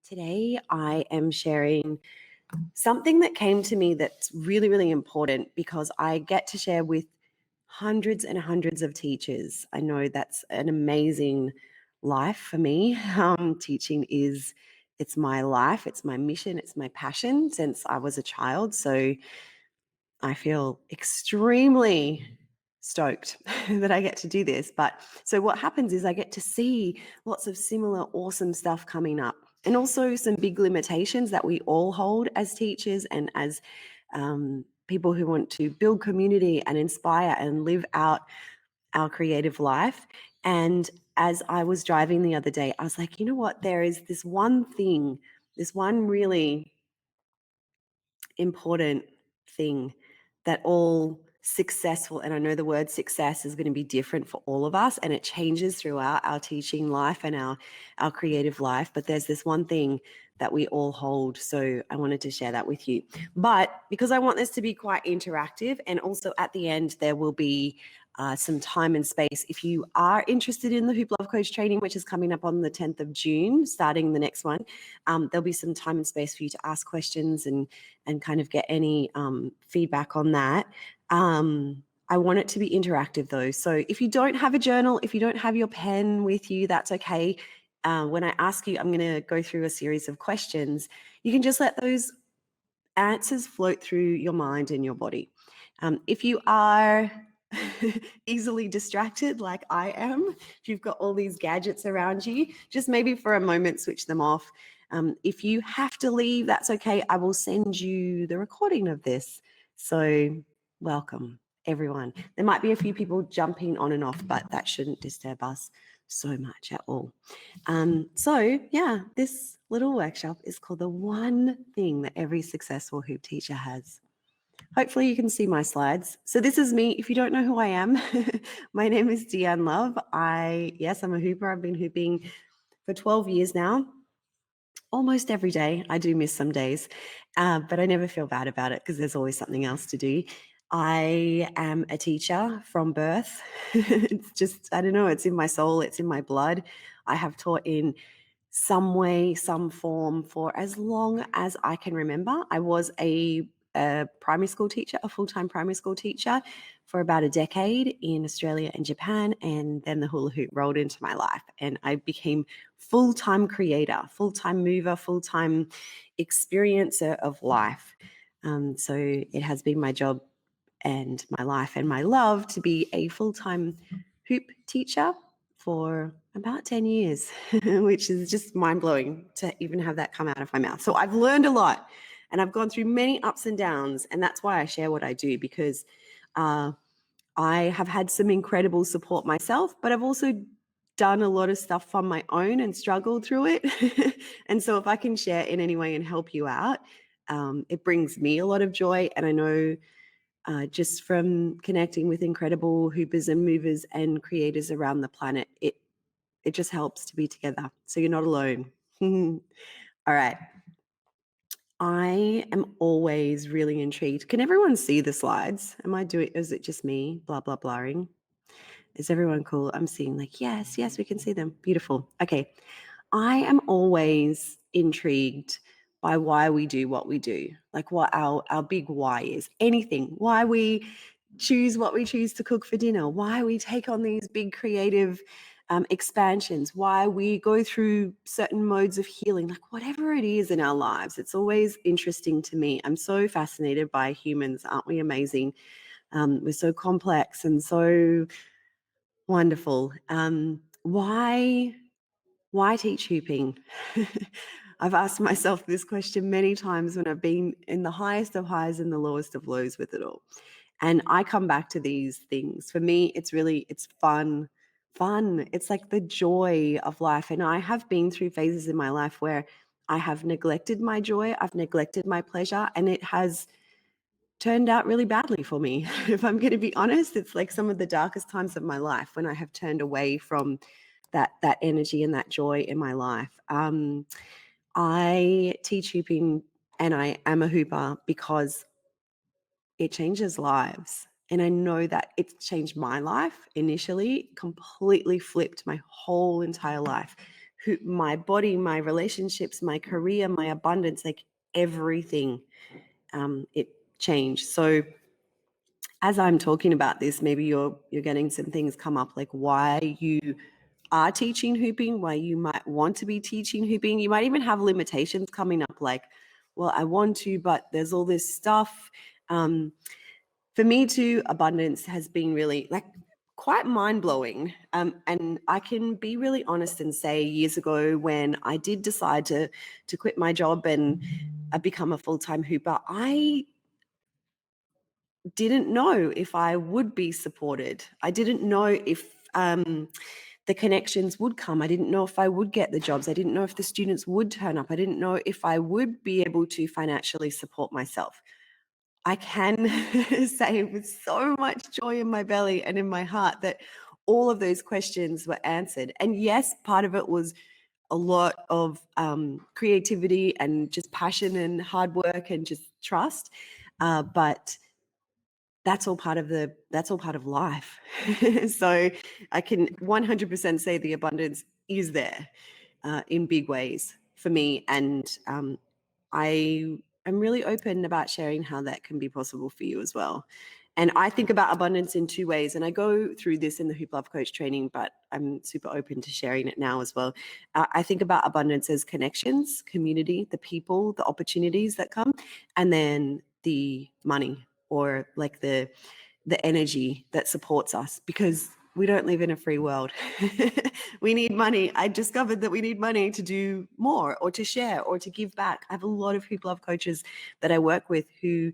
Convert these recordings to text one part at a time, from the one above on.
Today, I am sharing something that came to me that's really, really important because I get to share with hundreds and hundreds of teachers. I know that's an amazing life for me. Teaching it's my life, it's my mission, it's my passion since I was a child. So I feel extremely stoked that I get to do this. But so what happens is I get to see lots of similar awesome stuff coming up, and also some big limitations that we all hold as teachers and as people who want to build community and inspire and live out our creative life. And as I was driving the other day, I was like, you know what? There is this one thing, this one really important thing that all successful, and I know the word success is going to be different for all of us and it changes throughout our teaching life and our creative life, but there's this one thing that we all hold. So I wanted to share that with you. But because I want this to be quite interactive, and also at the end there will be some time and space. If you are interested in the Hoop Love Coach training, which is coming up on the 10th of June, starting the next one, there'll be some time and space for you to ask questions and kind of get any feedback on that. I want it to be interactive though. So if you don't have a journal, if you don't have your pen with you, that's okay. When I ask you, I'm going to go through a series of questions. You can just let those answers float through your mind and your body. If you are easily distracted like I am, if you've got all these gadgets around you, just maybe for a moment switch them off. If you have to leave, that's okay. I will send you the recording of this. So welcome, everyone. There might be a few people jumping on and off, but that shouldn't disturb us so much at all. So yeah, this little workshop is called The One Thing That Every Successful Hoop Teacher Has. Hopefully you can see my slides. So this is me. If you don't know who I am, my name is Deanne Love. I'm a hooper. I've been hooping for 12 years now. Almost every day. I do miss some days, but I never feel bad about it because there's always something else to do. I am a teacher from birth. It's just, I don't know, it's in my soul, it's in my blood. I have taught in some way, some form for as long as I can remember. I was a primary school teacher, a full-time primary school teacher for about a decade in Australia and Japan, and then the hula hoop rolled into my life and I became full-time creator, full-time mover, full-time experiencer of life. So it has been my job and my life and my love to be a full-time hoop teacher for about 10 years, which is just mind-blowing to even have that come out of my mouth. So I've learned a lot and I've gone through many ups and downs, and that's why I share what I do, because I have had some incredible support myself, but I've also done a lot of stuff on my own and struggled through it. And so if I can share in any way and help you out, it brings me a lot of joy. And I know just from connecting with incredible hoopers and movers and creators around the planet, it just helps to be together. So you're not alone. All right. I am always really intrigued. Can everyone see the slides? Is it just me blah, blah, blahing? Is everyone cool? I'm seeing like, yes, we can see them. Beautiful. Okay. I am always intrigued by why we do what we do, like what our big why is. Anything, why we choose what we choose to cook for dinner, why we take on these big creative expansions, why we go through certain modes of healing, like whatever it is in our lives. It's always interesting to me. I'm so fascinated by humans. Aren't we amazing? We're so complex and so wonderful. Why teach hooping? I've asked myself this question many times when I've been in the highest of highs and the lowest of lows with it all. And I come back to these things. For me, it's fun. It's like the joy of life. And I have been through phases in my life where I have neglected my joy, I've neglected my pleasure, and it has turned out really badly for me. If I'm going to be honest, it's like some of the darkest times of my life when I have turned away from that energy and that joy in my life. I teach hooping and I am a hooper because it changes lives. And I know that it's changed my life initially, completely flipped my whole entire life. my body, my relationships, my career, my abundance, like everything, it changed. So as I'm talking about this, maybe you're getting some things come up, like why you are teaching hooping, why you might want to be teaching hooping. You might even have limitations coming up, like, well, I want to, but there's all this stuff. For me too, abundance has been really like quite mind-blowing. And I can be really honest and say years ago when I did decide to quit my job and become a full-time hooper, I didn't know if I would be supported. I didn't know if the connections would come. I didn't know if I would get the jobs. I didn't know if the students would turn up. I didn't know if I would be able to financially support myself. I can say with so much joy in my belly and in my heart that all of those questions were answered. And yes, part of it was a lot of creativity and just passion and hard work and just trust. But that's all part of life. So I can 100% say the abundance is there in big ways for me. And I am really open about sharing how that can be possible for you as well. And I think about abundance in two ways. And I go through this in the Hoop Love Coach training, but I'm super open to sharing it now as well. I think about abundance as connections, community, the people, the opportunities that come, and then the money, or like the energy that supports us, because we don't live in a free world. We need money. I discovered that we need money to do more, or to share, or to give back. I have a lot of Hoop Love coaches that I work with who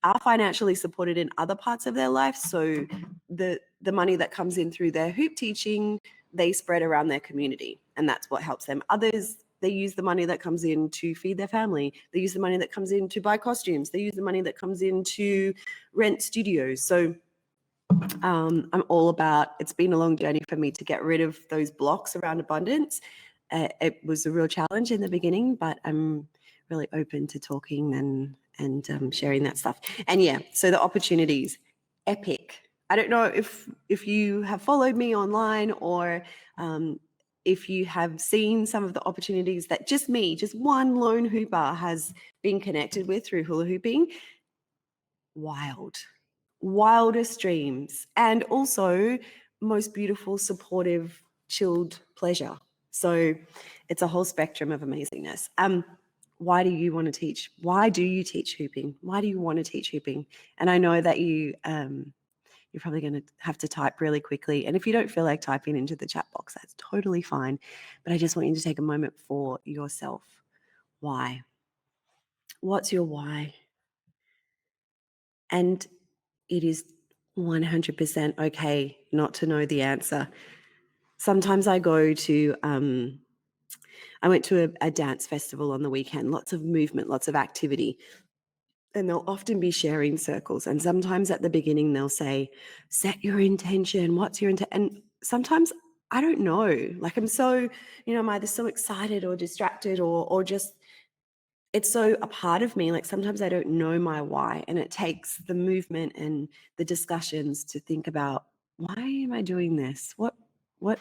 are financially supported in other parts of their life. So the money that comes in through their hoop teaching, they spread around their community, and that's what helps them. Others, they use the money that comes in to feed their family. They use the money that comes in to buy costumes. They use the money that comes in to rent studios. So I'm all about, it's been a long journey for me to get rid of those blocks around abundance. It was a real challenge in the beginning, but I'm really open to talking and sharing that stuff. And yeah, so the opportunities, epic. I don't know if you have followed me online, or if you have seen some of the opportunities that just one lone hooper has been connected with through hula hooping. Wildest dreams, and also most beautiful, supportive, chilled pleasure. So it's a whole spectrum of amazingness. Why do you want to teach? Why do you teach hooping? Why do you want to teach hooping? And I know that you're probably going to have to type really quickly. And if you don't feel like typing into the chat box, that's totally fine. But I just want you to take a moment for yourself. Why? What's your why? And it is 100% okay not to know the answer. Sometimes I go to, I went to a dance festival on the weekend, lots of movement, lots of activity. And they'll often be sharing circles. And sometimes at the beginning, they'll say, set your intention. What's your intent? And sometimes I don't know. Like I'm so, I'm either so excited or distracted, or just, it's so a part of me. Like sometimes I don't know my why, and it takes the movement and the discussions to think about, why am I doing this? What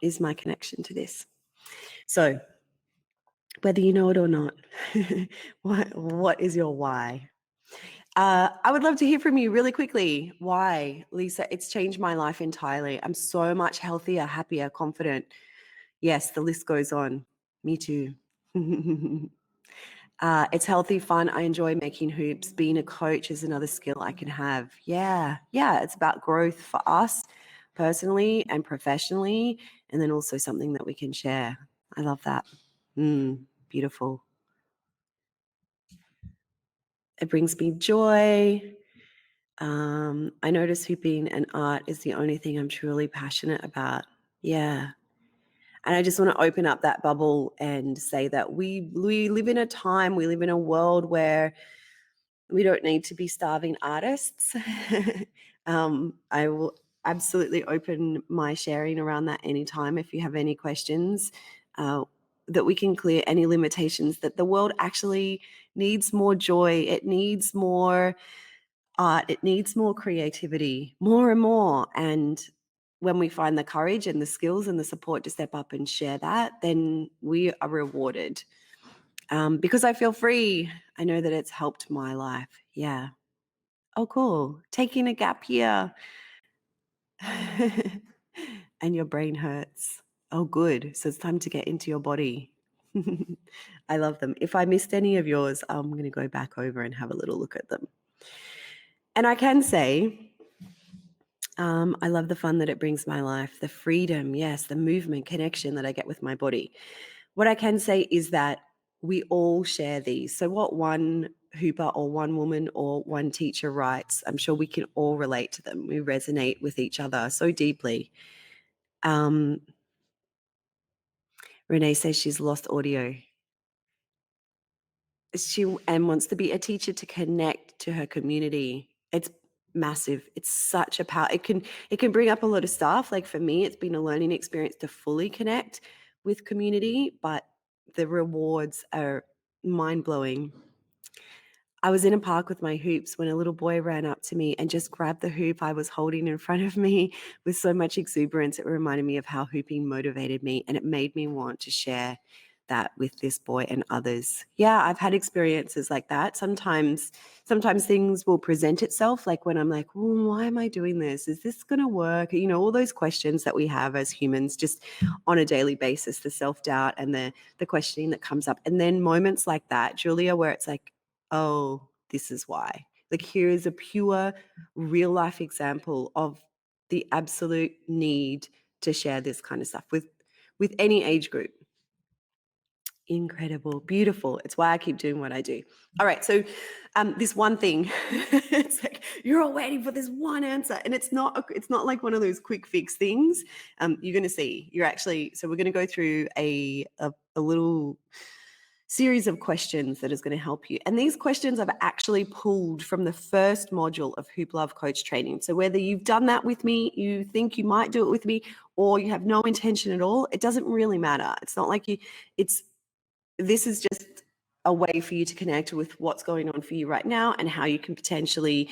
is my connection to this? So whether you know it or not, what is your why? I would love to hear from you really quickly. Why, Lisa? It's changed my life entirely. I'm so much healthier, happier, confident. Yes, the list goes on. Me too. It's healthy, fun. I enjoy making hoops. Being a coach is another skill I can have. Yeah. It's about growth for us personally and professionally, and then also something that we can share. I love that. Beautiful. It brings me joy. I notice hooping and art is the only thing I'm truly passionate about. Yeah. And I just want to open up that bubble and say that we live in a time, we live in a world where we don't need to be starving artists. I will absolutely open my sharing around that anytime. If you have any questions, that we can clear any limitations, that the world actually needs more joy. It needs more art. It needs more creativity, more and more. And when we find the courage and the skills and the support to step up and share that, then we are rewarded. Because I feel free. I know that it's helped my life. Yeah. Oh, cool. Taking a gap year. And your brain hurts. Oh, good. So it's time to get into your body. I love them. If I missed any of yours, I'm going to go back over and have a little look at them. And I can say, I love the fun that it brings my life, the freedom, yes, the movement, connection that I get with my body. What I can say is that we all share these. So what one hooper or one woman or one teacher writes, I'm sure we can all relate to them. We resonate with each other so deeply. Renee says she's lost audio. She and wants to be a teacher to connect to her community. It's massive. It's such a power. It can bring up a lot of stuff. Like for me, it's been a learning experience to fully connect with community, but the rewards are mind-blowing. I was in a park with my hoops when a little boy ran up to me and just grabbed the hoop I was holding in front of me with so much exuberance. It reminded me of how hooping motivated me, and it made me want to share that with this boy and others. Yeah, I've had experiences like that. Sometimes things will present itself, like when I'm like, "Well, why am I doing this? Is this going to work?" You know, all those questions that we have as humans just on a daily basis, the self-doubt and the questioning that comes up. And then moments like that, Julia, where it's like, oh, this is why. Like, here is a pure real life example of the absolute need to share this kind of stuff with any age group. Incredible, beautiful. It's why I keep doing what I do. All right, so this one thing, it's like you're all waiting for this one answer, and it's not like one of those quick fix things. You're going to see. You're actually so we're going to go through a little series of questions that is going to help you. And these questions I've actually pulled from the first module of Hoop Love Coach Training. So whether you've done that with me, you think you might do it with me, or you have no intention at all, it doesn't really matter. It's not like this is just a way for you to connect with what's going on for you right now and how you can potentially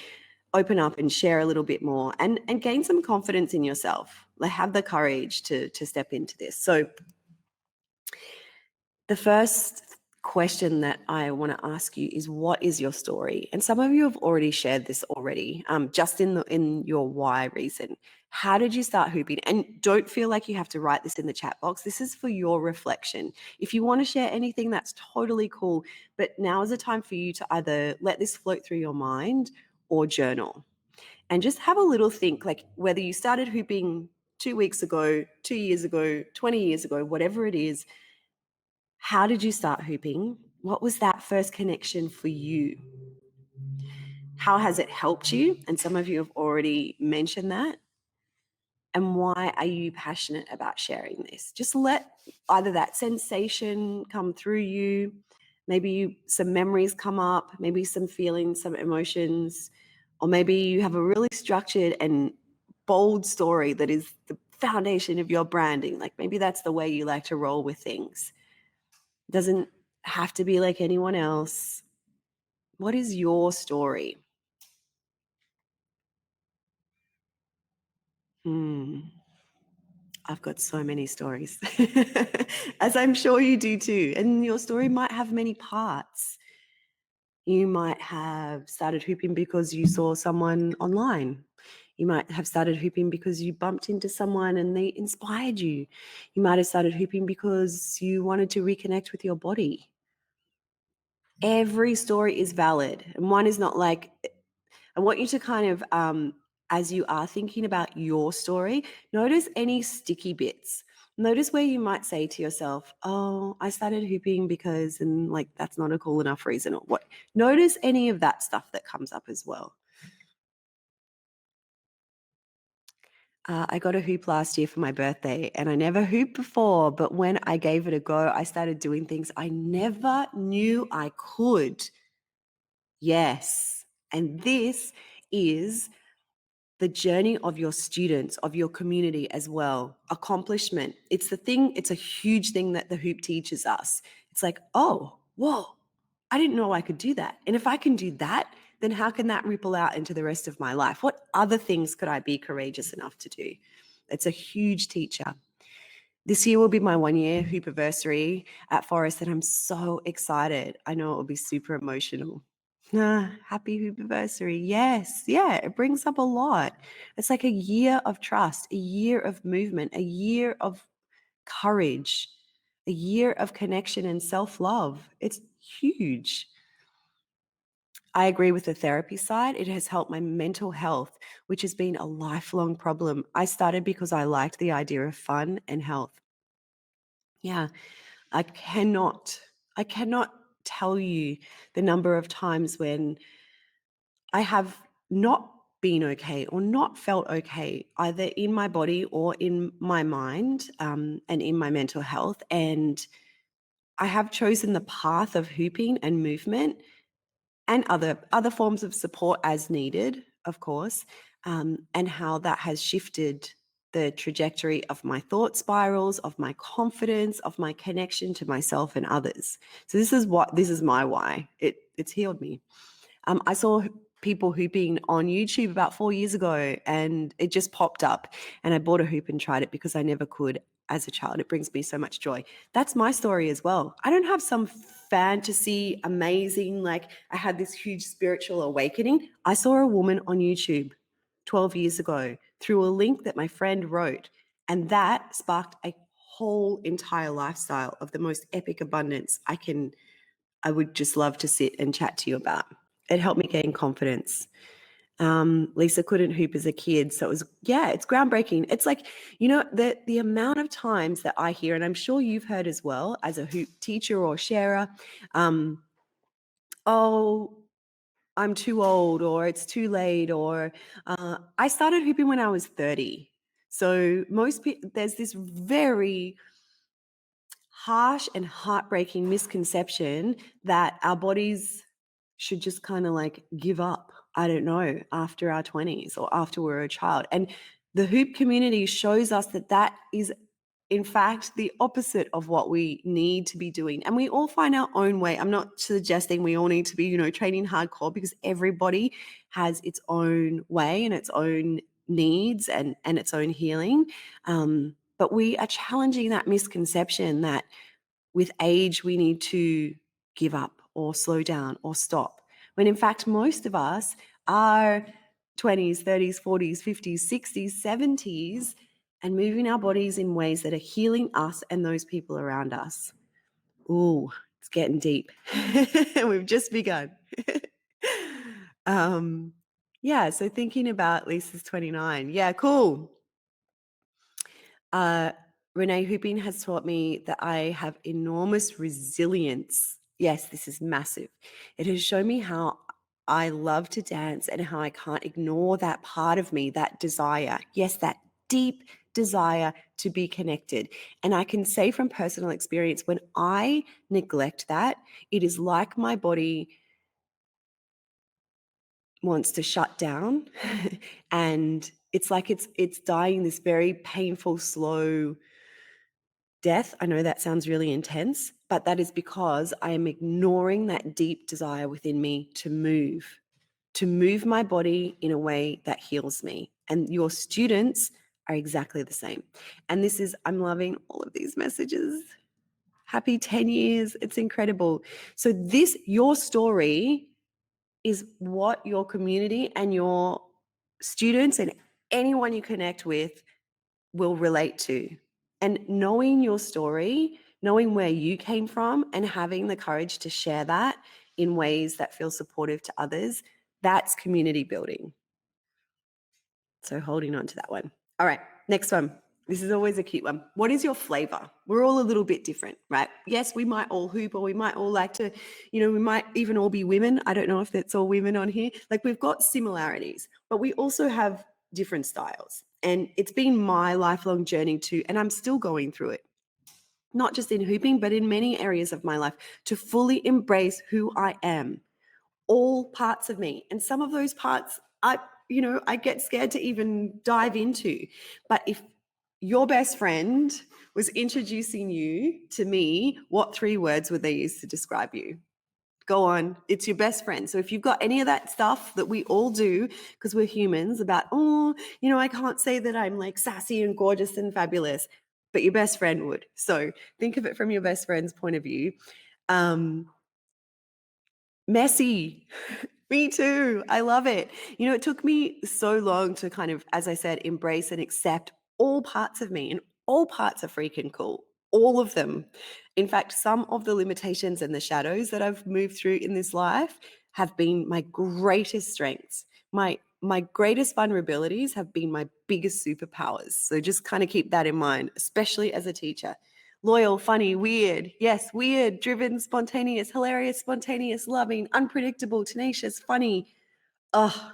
open up and share a little bit more and gain some confidence in yourself. Like, have the courage to step into this. So the first question that I want to ask you is, what is your story? And some of you have already shared this already, just in your why reason. How did you start hooping? And don't feel like you have to write this in the chat box. This is for your reflection. If you want to share anything, that's totally cool. But now is the time for you to either let this float through your mind or journal. And just have a little think, like whether you started hooping 2 weeks ago, 2 years ago, 20 years ago, whatever it is. How did you start hooping? What was that first connection for you? How has it helped you? And some of you have already mentioned that. And why are you passionate about sharing this? Just let either that sensation come through you, maybe some memories come up, maybe some feelings, some emotions, or maybe you have a really structured and bold story that is the foundation of your branding. Like maybe that's the way you like to roll with things. Doesn't have to be like anyone else. What is your story? I've got so many stories, as I'm sure you do too. And your story might have many parts. You might have started hooping because you saw someone online. You might have started hooping because you bumped into someone and they inspired you. You might have started hooping because you wanted to reconnect with your body. Every story is valid, and one is not like, I want you to kind of, as you are thinking about your story, notice any sticky bits. Notice where you might say to yourself, oh, I started hooping because, and like, that's not a cool enough reason, or what. Notice any of that stuff that comes up as well. I got a hoop last year for my birthday, and I never hooped before, but when I gave it a go, I started doing things I never knew I could. Yes. And this is the journey of your students, of your community as well. Accomplishment. It's a huge thing that the hoop teaches us. It's like, oh, whoa, I didn't know I could do that. And if I can do that, then how can that ripple out into the rest of my life? What other things could I be courageous enough to do? It's a huge teacher. This year will be my 1-year hoop-iversary at Forest, and I'm so excited. I know it will be super emotional. Happy hoop-iversary. Yes. Yeah, it brings up a lot. It's like a year of trust, a year of movement, a year of courage, a year of connection and self-love. It's huge. I agree with the therapy side. It has helped my mental health, which has been a lifelong problem. I started because I liked the idea of fun and health. Yeah, I cannot tell you the number of times when I have not been okay or not felt okay, either in my body or in my mind, and in my mental health. And I have chosen the path of hooping and movement and other forms of support as needed, of course, and how that has shifted the trajectory of my thought spirals, of my confidence, of my connection to myself and others. So this is my why. It's healed me. I saw people hooping on YouTube about 4 years ago, and it just popped up, and I bought a hoop and tried it because I never could as a child. It brings me so much joy. That's my story as well. I don't have some fantasy, amazing, like I had this huge spiritual awakening. I saw a woman on YouTube 12 years ago through a link that my friend wrote, and that sparked a whole entire lifestyle of the most epic abundance I would just love to sit and chat to you about. It helped me gain confidence. Lisa couldn't hoop as a kid, so it's groundbreaking. It's like, the amount of times that I hear, and I'm sure you've heard as well as a hoop teacher or sharer, oh, I'm too old, or it's too late, or I started hooping when I was 30. So most people, there's this very harsh and heartbreaking misconception that our bodies should just kind of like give up, I don't know, after our 20s or after we're a child. And the hoop community shows us that that is, in fact, the opposite of what we need to be doing. And we all find our own way. I'm not suggesting we all need to be, training hardcore, because everybody has its own way and its own needs and its own healing. But we are challenging that misconception that with age we need to give up or slow down or stop, when in fact most of us are 20s, 30s, 40s, 50s, 60s, 70s, and moving our bodies in ways that are healing us and those people around us. Ooh, it's getting deep. We've just begun. So thinking about Lisa's 29. Yeah, cool. Renee, hooping has taught me that I have enormous resilience. Yes, this is massive. It has shown me how I love to dance and how I can't ignore that part of me, that desire. Yes, that deep desire to be connected. And I can say from personal experience, when I neglect that, it is like my body wants to shut down and it's like it's dying this very painful, slow death. I know that sounds really intense, but that is because I am ignoring that deep desire within me to move my body in a way that heals me. And your students are exactly the same. And I'm loving all of these messages. Happy 10 years. It's incredible. So your story is what your community and your students and anyone you connect with will relate to. And knowing your story, knowing where you came from, and having the courage to share that in ways that feel supportive to others, that's community building. So holding on to that one. All right, next one. This is always a cute one. What is your flavor? We're all a little bit different, right? Yes, we might all hoop, or we might all like to, we might even all be women. I don't know if that's all women on here. Like, we've got similarities, but we also have different styles. And it's been my lifelong journey too, and I'm still going through it, not just in hooping, but in many areas of my life, to fully embrace who I am, all parts of me. And some of those parts I get scared to even dive into. But if your best friend was introducing you to me, what 3 words would they use to describe you? Go on. It's your best friend. So if you've got any of that stuff that we all do, because we're humans, about, oh, I can't say that I'm like sassy and gorgeous and fabulous, but your best friend would. So think of it from your best friend's point of view. Messy. Me too. I love it. It took me so long to kind of, as I said, embrace and accept all parts of me, and all parts are freaking cool. All of them. In fact, some of the limitations and the shadows that I've moved through in this life have been my greatest strengths. My greatest vulnerabilities have been my biggest superpowers. So just kind of keep that in mind, especially as a teacher. Loyal, funny, weird. Yes, weird, driven, spontaneous, hilarious, spontaneous, loving, unpredictable, tenacious, funny. Oh,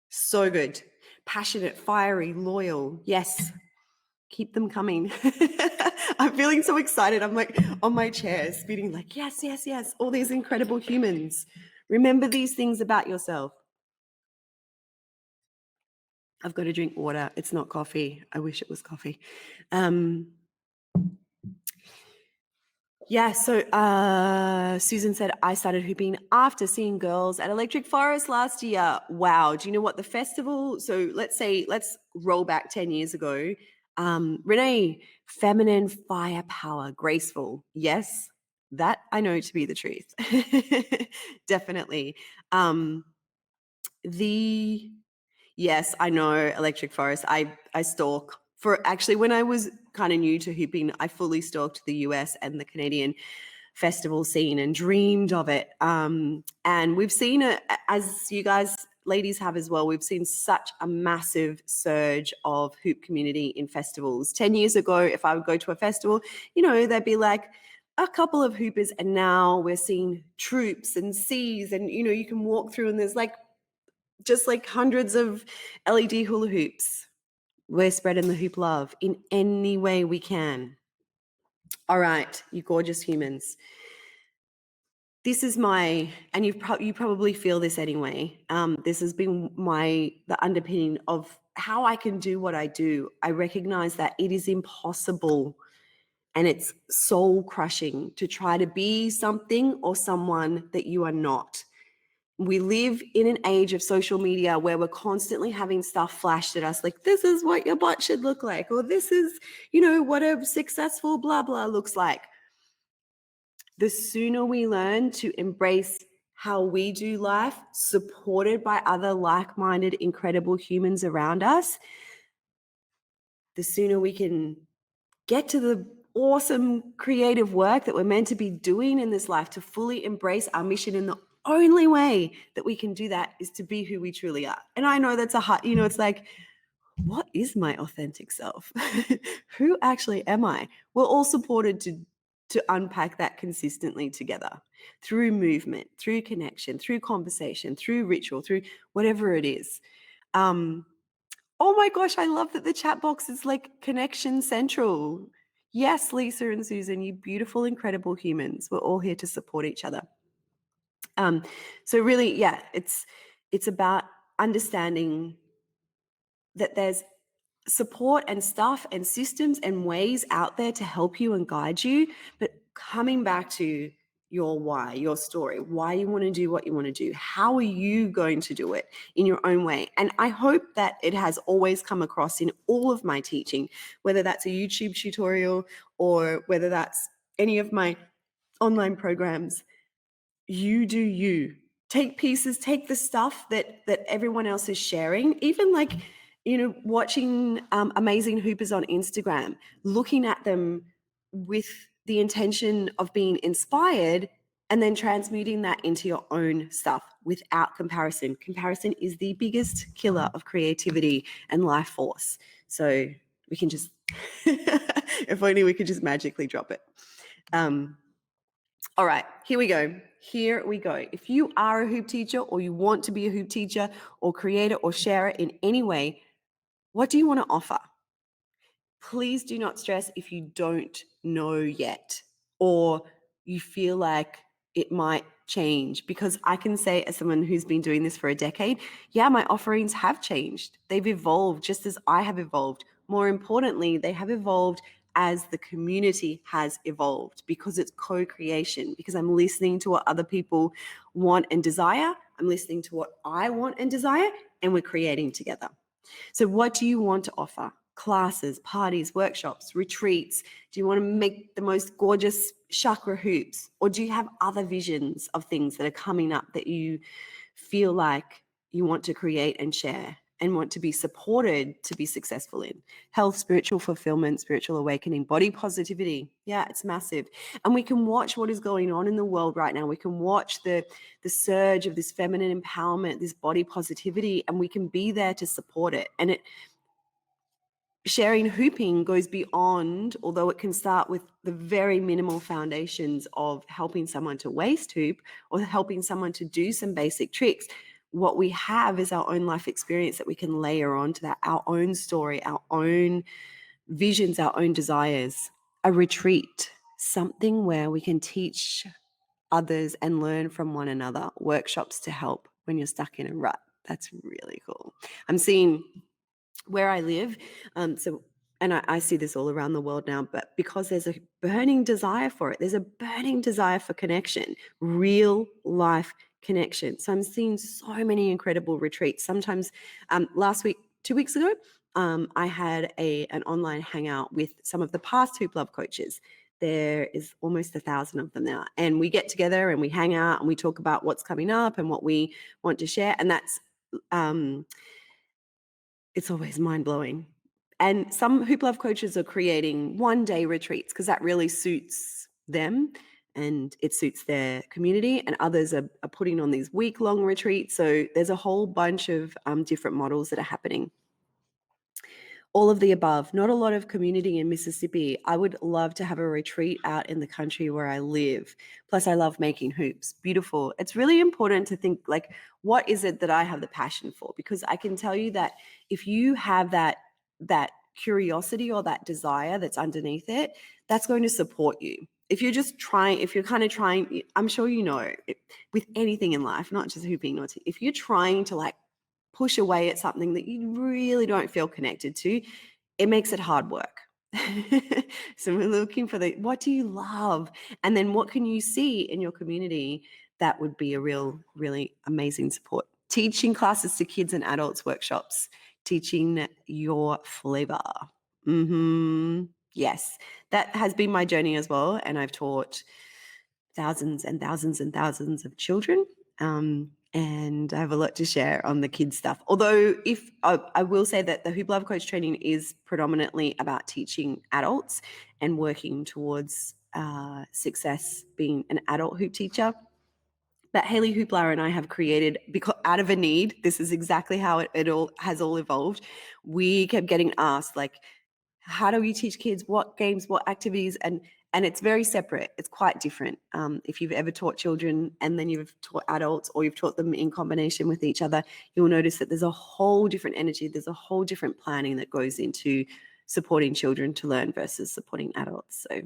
so good. Passionate, fiery, loyal. Yes, keep them coming. I'm feeling so excited. I'm like on my chair, spinning like, yes, yes, yes. All these incredible humans. Remember these things about yourself. I've got to drink water. It's not coffee. I wish it was coffee. Yeah, so Susan said, I started hooping after seeing girls at Electric Forest last year. Wow. Do you know what the festival? So let's roll back 10 years ago. Renee, feminine firepower, graceful. Yes, that I know to be the truth. Definitely. Yes, I know Electric Forest. I stalk for actually when I was kind of new to hooping, I fully stalked the US and the Canadian festival scene and dreamed of it. And we've seen it, as you guys ladies have as well, we've seen such a massive surge of hoop community in festivals. 10 years ago, if I would go to a festival, there'd be like a couple of hoopers, and now we're seeing troops and seas, and you can walk through and there's like just like hundreds of LED hula hoops. We're spreading the hoop love in any way we can. All right, you gorgeous humans. This is and you probably feel this anyway. This has been the underpinning of how I can do what I do. I recognize that it is impossible and it's soul crushing to try to be something or someone that you are not. We live in an age of social media where we're constantly having stuff flashed at us, like, this is what your butt should look like, or this is, what a successful blah, blah looks like. The sooner we learn to embrace how we do life, supported by other like-minded, incredible humans around us, the sooner we can get to the awesome creative work that we're meant to be doing in this life, to fully embrace our mission. And the only way that we can do that is to be who we truly are. And I know that's it's like, what is my authentic self? Who actually am I? We're all supported to unpack that consistently together through movement, through connection, through conversation, through ritual, through whatever it is. Oh my gosh, I love that the chat box is like connection central. Yes, Lisa and Susan, you beautiful, incredible humans. We're all here to support each other. So really, yeah, it's about understanding that there's support and stuff and systems and ways out there to help you and guide you, but coming back to your why, your story, why you want to do what you want to do. How are you going to do it in your own way? And I hope that it has always come across in all of my teaching, whether that's a YouTube tutorial or whether that's any of my online programs. You do you. Take pieces, take the stuff that everyone else is sharing, even like, watching amazing hoopers on Instagram, looking at them with the intention of being inspired, and then transmuting that into your own stuff without comparison. Comparison is the biggest killer of creativity and life force. So we can just, if only we could just magically drop it. All right, here we go. Here we go. If you are a hoop teacher, or you want to be a hoop teacher or creator or sharer in any way, what do you want to offer? Please do not stress if you don't know yet, or you feel like it might change, because I can say, as someone who's been doing this for a decade, yeah, my offerings have changed. They've evolved just as I have evolved. More importantly, they have evolved as the community has evolved, because it's co-creation, because I'm listening to what other people want and desire. I'm listening to what I want and desire, and we're creating together. So what do you want to offer? Classes, parties, workshops, retreats? Do you want to make the most gorgeous chakra hoops? Or do you have other visions of things that are coming up that you feel like you want to create and share and want to be supported to be successful in? Health, spiritual fulfillment, spiritual awakening, body positivity. Yeah, it's massive. And we can watch what is going on in the world right now. We can watch the surge of this feminine empowerment, this body positivity, and we can be there to support it. And sharing hooping goes beyond, although it can start with the very minimal foundations of helping someone to waist hoop or helping someone to do some basic tricks. What we have is our own life experience that we can layer onto that, our own story, our own visions, our own desires. A retreat, something where we can teach others and learn from one another, workshops to help when you're stuck in a rut. That's really cool. I'm seeing where I live, and I see this all around the world now, but because there's a burning desire for it, there's a burning desire for connection, real life connection. So I'm seeing so many incredible retreats. Sometimes last week, 2 weeks ago, I had an online hangout with some of the past Hoop Love coaches. There is almost 1,000 of them now. And we get together and we hang out and we talk about what's coming up and what we want to share. And that's it's always mind-blowing. And some Hoop Love coaches are creating one-day retreats because that really suits them and it suits their community, and others are putting on these week-long retreats. So there's a whole bunch of different models that are happening. All of the above. Not a lot of community in Mississippi. I would love to have a retreat out in the country where I live. Plus, I love making hoops. Beautiful. It's really important to think, like, what is it that I have the passion for? Because I can tell you that if you have that curiosity or that desire that's underneath it, that's going to support you. If you're just trying, if you're kind of trying, I'm sure you know, with anything in life, not just hooping, if you're trying to like push away at something that you really don't feel connected to, it makes it hard work. So we're looking for what do you love? And then what can you see in your community that would be a really amazing support? Teaching classes to kids and adults, workshops, teaching your flavor. Yes, that has been my journey as well. And I've taught thousands and thousands and thousands of children. And I have a lot to share on the kids stuff. Although if I will say that the Hoop Love Coach training is predominantly about teaching adults and working towards success being an adult hoop teacher. But Haley Hoopla and I have created, because out of a need, this is exactly how it all has all evolved. We kept getting asked, like, how do you teach kids? What games, what activities? And it's very separate. It's quite different. If you've ever taught children and then you've taught adults or you've taught them in combination with each other, you'll notice that there's a whole different energy. There's a whole different planning that goes into supporting children to learn versus supporting adults. So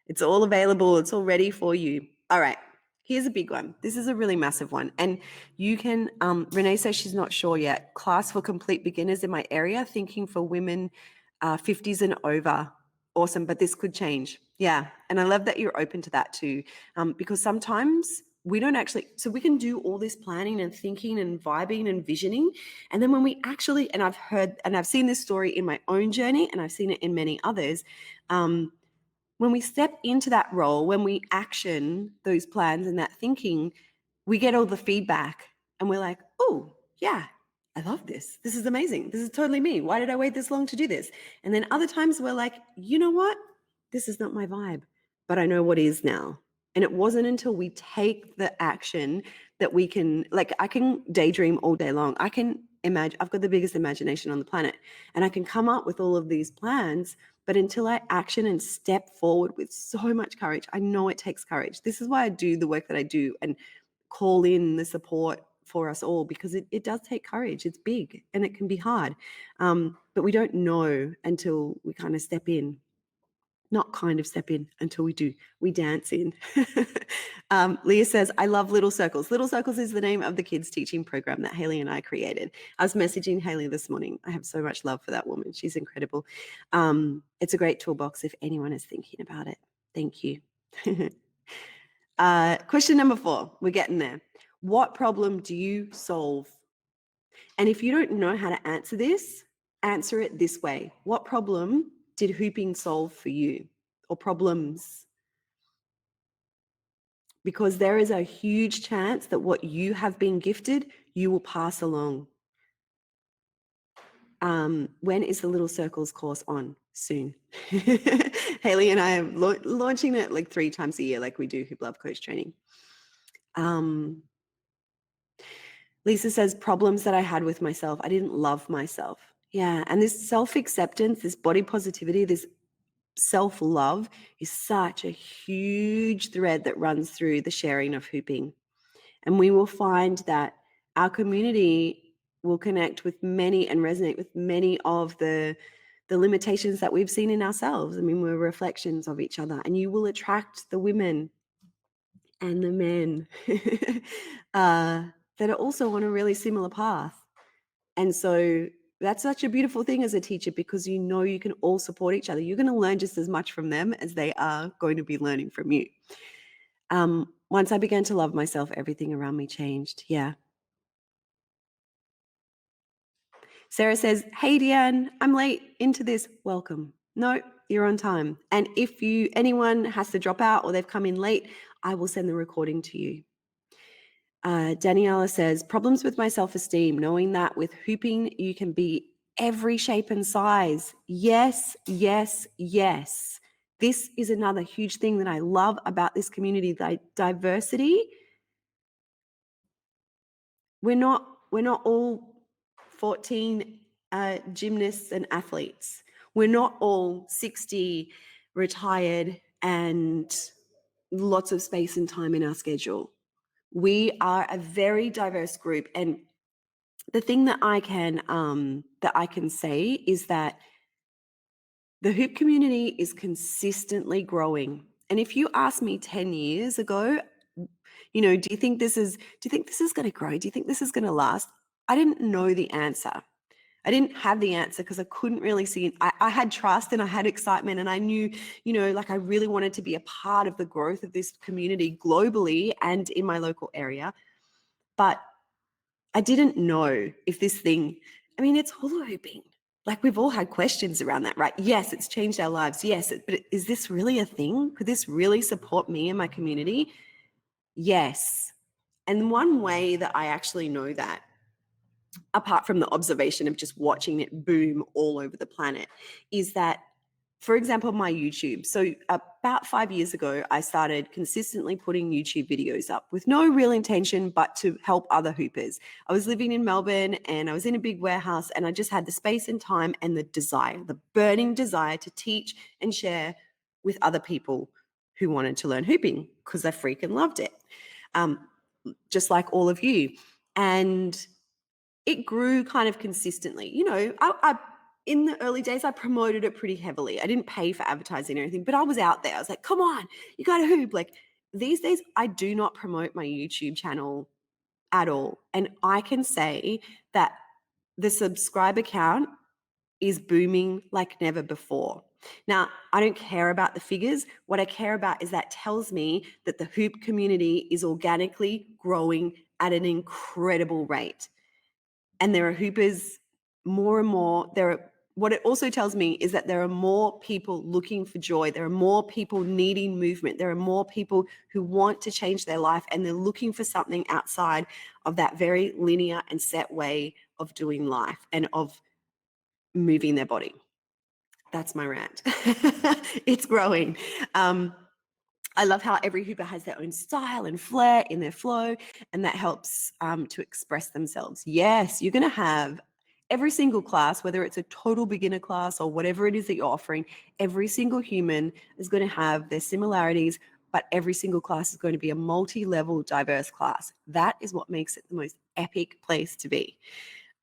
it's all available. It's all ready for you. All right. Here's a big one. This is a really massive one. And you can, Renee says she's not sure yet. Class for complete beginners in my area, thinking for women 50s and over. Awesome. But this could change. Yeah. And I love that you're open to that too. Because sometimes we don't actually, so we can do all this planning and thinking and vibing and visioning. And then when we actually, and I've heard, and I've seen this story in my own journey and I've seen it in many others, when we step into that role, when we action those plans and that thinking, we get all the feedback and we're like, oh, yeah, I love this. This is amazing. This is totally me. Why did I wait this long to do this? And then other times we're like, you know what? This is not my vibe, but I know what is now. And it wasn't until we take the action that we can, like, I can daydream all day long. I can imagine, I've got the biggest imagination on the planet and I can come up with all of these plans, but until I action and step forward with so much courage, I know it takes courage. This is why I do the work that I do and call in the support for us all, because it does take courage. It's big and it can be hard. But we don't know until we kind of step in. Not kind of step in until we do. We dance in. Leah says, I love Little Circles. Little Circles is the name of the kids teaching program that Haley and I created. I was messaging Haley this morning. I have so much love for that woman. She's incredible. It's a great toolbox if anyone is thinking about it. Thank you. Question number 4. We're getting there. What problem do you solve? And if you don't know how to answer this, answer it this way. What problem did hooping solve for you, or problems? Because there is a huge chance that what you have been gifted, you will pass along. When is the Little Circles course on? Soon. Haley and I are launching it like 3 times a year, like we do Hoop Love Coach training. Lisa says, problems that I had with myself. I didn't love myself. Yeah. And this self-acceptance, this body positivity, this self-love is such a huge thread that runs through the sharing of hooping. And we will find that our community will connect with many and resonate with many of the limitations that we've seen in ourselves. I mean, we're reflections of each other, and you will attract the women and the men that are also on a really similar path. And so that's such a beautiful thing as a teacher, because you know you can all support each other. You're going to learn just as much from them as they are going to be learning from you. Once I began to love myself, everything around me changed. Yeah. Sarah says, hey, Deanne, I'm late into this. Welcome. No, you're on time. And if anyone has to drop out or they've come in late, I will send the recording to you. Daniela says, problems with my self-esteem, knowing that with hooping, you can be every shape and size. Yes, yes, yes. This is another huge thing that I love about this community, diversity. We're not all 14 gymnasts and athletes. We're not all 60 retired and lots of space and time in our schedule. We are a very diverse group, and the thing that I can say is that the hoop community is consistently growing. And if you asked me 10 years ago, do you think this is going to grow? Do you think this is going to last? I didn't know the answer. I didn't have the answer because I couldn't really see it. I had trust and I had excitement, and I knew, like I really wanted to be a part of the growth of this community globally and in my local area. But I didn't know if this thing, it's hula hooping. Like, we've all had questions around that, right? Yes, it's changed our lives. Yes, but is this really a thing? Could this really support me and my community? Yes. And one way that I actually know that, apart from the observation of just watching it boom all over the planet, is that, for example, my YouTube. So about 5 years ago, I started consistently putting YouTube videos up with no real intention but to help other hoopers. I was living in Melbourne and I was in a big warehouse, and I just had the space and time and the desire, the burning desire to teach and share with other people who wanted to learn hooping, because I freaking loved it, just like all of you. And it grew kind of consistently. I in the early days, I promoted it pretty heavily. I didn't pay for advertising or anything, but I was out there. I was like, come on, you got to hoop. Like, these days, I do not promote my YouTube channel at all. And I can say that the subscriber count is booming like never before. Now, I don't care about the figures. What I care about is that tells me that the hoop community is organically growing at an incredible rate. And there are hoopers more and more. What it also tells me is that there are more people looking for joy. There are more people needing movement. There are more people who want to change their life, and they're looking for something outside of that very linear and set way of doing life and of moving their body. That's my rant. It's growing. I love how every hooper has their own style and flair in their flow, and that helps to express themselves. Yes, you're going to have every single class, whether it's a total beginner class or whatever it is that you're offering, every single human is going to have their similarities, but every single class is going to be a multi-level, diverse class. That is what makes it the most epic place to be.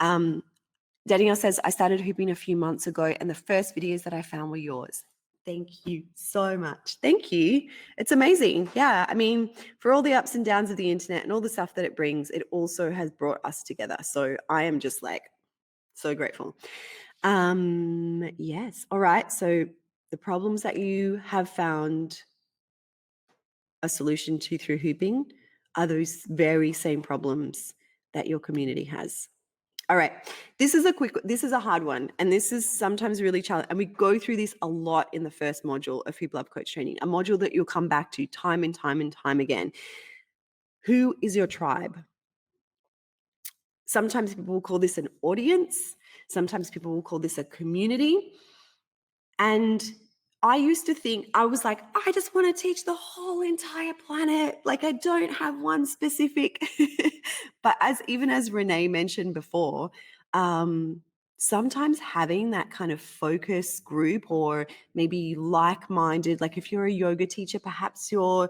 Danielle says, I started hooping a few months ago, and the first videos that I found were yours. Thank you so much. Thank you. It's amazing. Yeah. I mean, for all the ups and downs of the internet and all the stuff that it brings, it also has brought us together. So I am just like so grateful. Yes. All right. So the problems that you have found a solution to through hooping are those very same problems that your community has. All right. This is a hard one. And this is sometimes really challenging. And we go through this a lot in the first module of Hoop Love Coach training, a module that you'll come back to time and time and time again. Who is your tribe? Sometimes people will call this an audience. Sometimes people will call this a community. And I used to think, I was like, I just want to teach the whole entire planet. Like, I don't have one specific. But even as Renee mentioned before, sometimes having that kind of focus group or maybe like-minded, like if you're a yoga teacher, perhaps your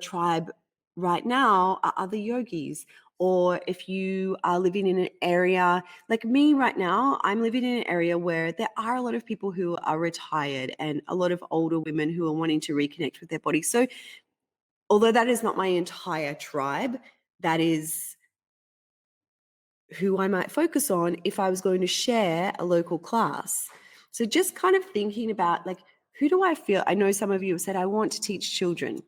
tribe right now are other yogis. Or if you are living in an area like me right now, I'm living in an area where there are a lot of people who are retired and a lot of older women who are wanting to reconnect with their body. So, although that is not my entire tribe, that is who I might focus on if I was going to share a local class. So, just kind of thinking about like, who do I feel? I know some of you have said, I want to teach children.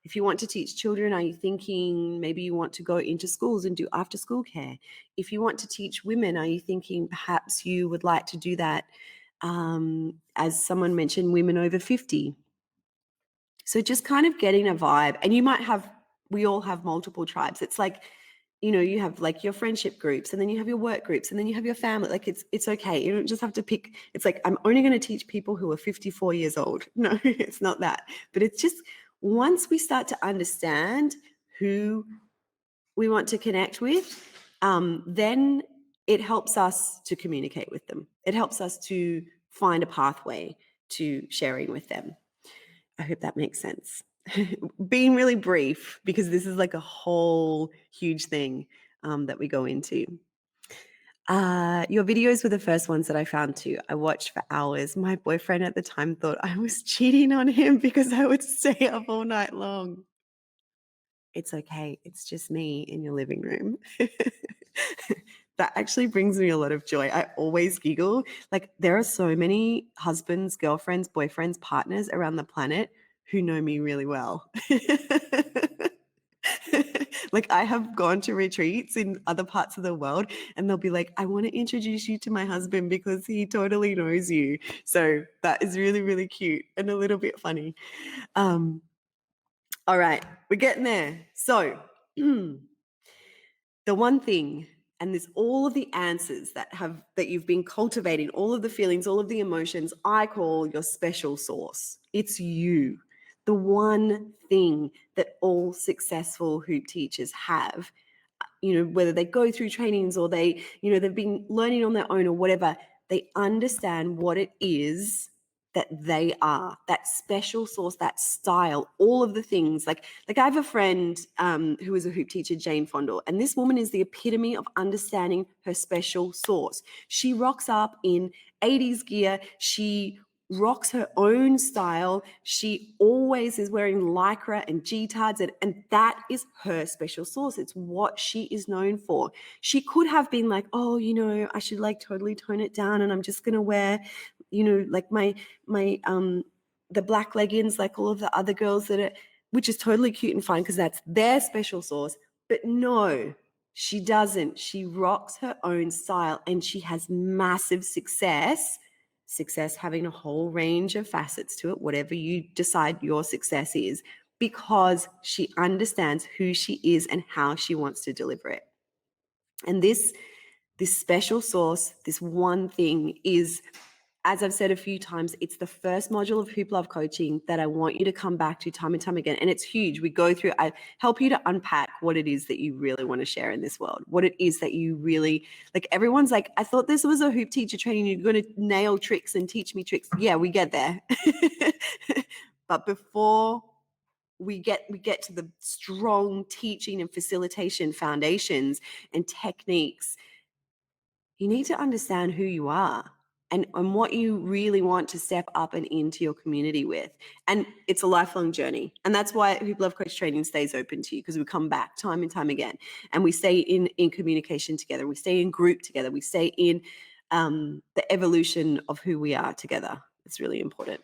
If you want to teach children, are you thinking maybe you want to go into schools and do after school care? If you want to teach women, are you thinking perhaps you would like to do that, as someone mentioned, women over 50? So just kind of getting a vibe. And we all have multiple tribes. It's like, you have like your friendship groups and then you have your work groups and then you have your family. Like it's okay. You don't just have to pick. It's like, I'm only going to teach people who are 54 years old. No, it's not that. But it's just once we start to understand who we want to connect with, then it helps us to communicate with them. It helps us to find a pathway to sharing with them. I hope that makes sense. Being really brief, because this is like a whole huge thing that we go into. Your videos were the first ones that I found too. I watched for hours. My boyfriend at the time thought I was cheating on him because I would stay up all night long. It's okay. It's just me in your living room. That actually brings me a lot of joy. I always giggle. Like, there are so many husbands, girlfriends, boyfriends, partners around the planet who know me really well. Like, I have gone to retreats in other parts of the world and they'll be like, I want to introduce you to my husband because he totally knows you. So that is really, really cute and a little bit funny. All right, we're getting there. So, the one thing, and there's all of the answers that you've been cultivating, all of the feelings, all of the emotions, I call your special sauce. It's you. The one thing that all successful hoop teachers have, whether they go through trainings or they've been learning on their own or whatever, they understand what it is that they are, that special sauce, that style, all of the things. Like I have a friend who is a hoop teacher, Jane Fondle, and this woman is the epitome of understanding her special sauce. She rocks up in 80s gear. She rocks her own style. She always is wearing lycra and G-tards, and that is her special sauce. It's what she is known for. She could have been like, oh, I should like totally tone it down and I'm just going to wear, like my the black leggings like all of the other girls which is totally cute and fine because that's their special sauce. But no, she doesn't. She rocks her own style and she has massive success having a whole range of facets to it, whatever you decide your success is, because she understands who she is and how she wants to deliver it. And this special sauce, this one thing is, as I've said a few times, it's the first module of Hoop Love Coaching that I want you to come back to time and time again. And it's huge. We go through, I help you to unpack what it is that you really want to share in this world, what it is that you really, like everyone's like, I thought this was a hoop teacher training. You're going to nail tricks and teach me tricks. Yeah, we get there. But before we get to the strong teaching and facilitation foundations and techniques, you need to understand who you are and what you really want to step up and into your community with. And it's a lifelong journey. And that's why Hoop Love Coach Training stays open to you, because we come back time and time again, and we stay in communication together. We stay in group together. We stay in the evolution of who we are together. It's really important.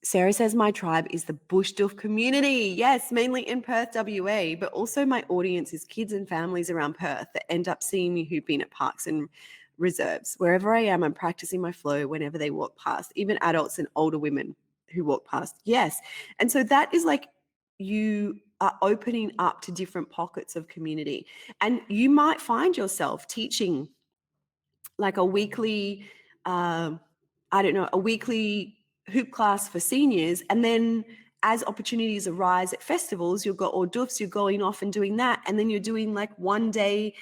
Sarah says, my tribe is the Bush Doof community. Yes, mainly in Perth, WA, but also my audience is kids and families around Perth that end up seeing me hooping at parks and reserves. Wherever I am, I'm practicing my flow whenever they walk past, even adults and older women who walk past. Yes. And so that is like, you are opening up to different pockets of community. And you might find yourself teaching like a weekly, a weekly hoop class for seniors. And then as opportunities arise at festivals, you'll go, or doofs, you're going off and doing that. And then you're doing like one day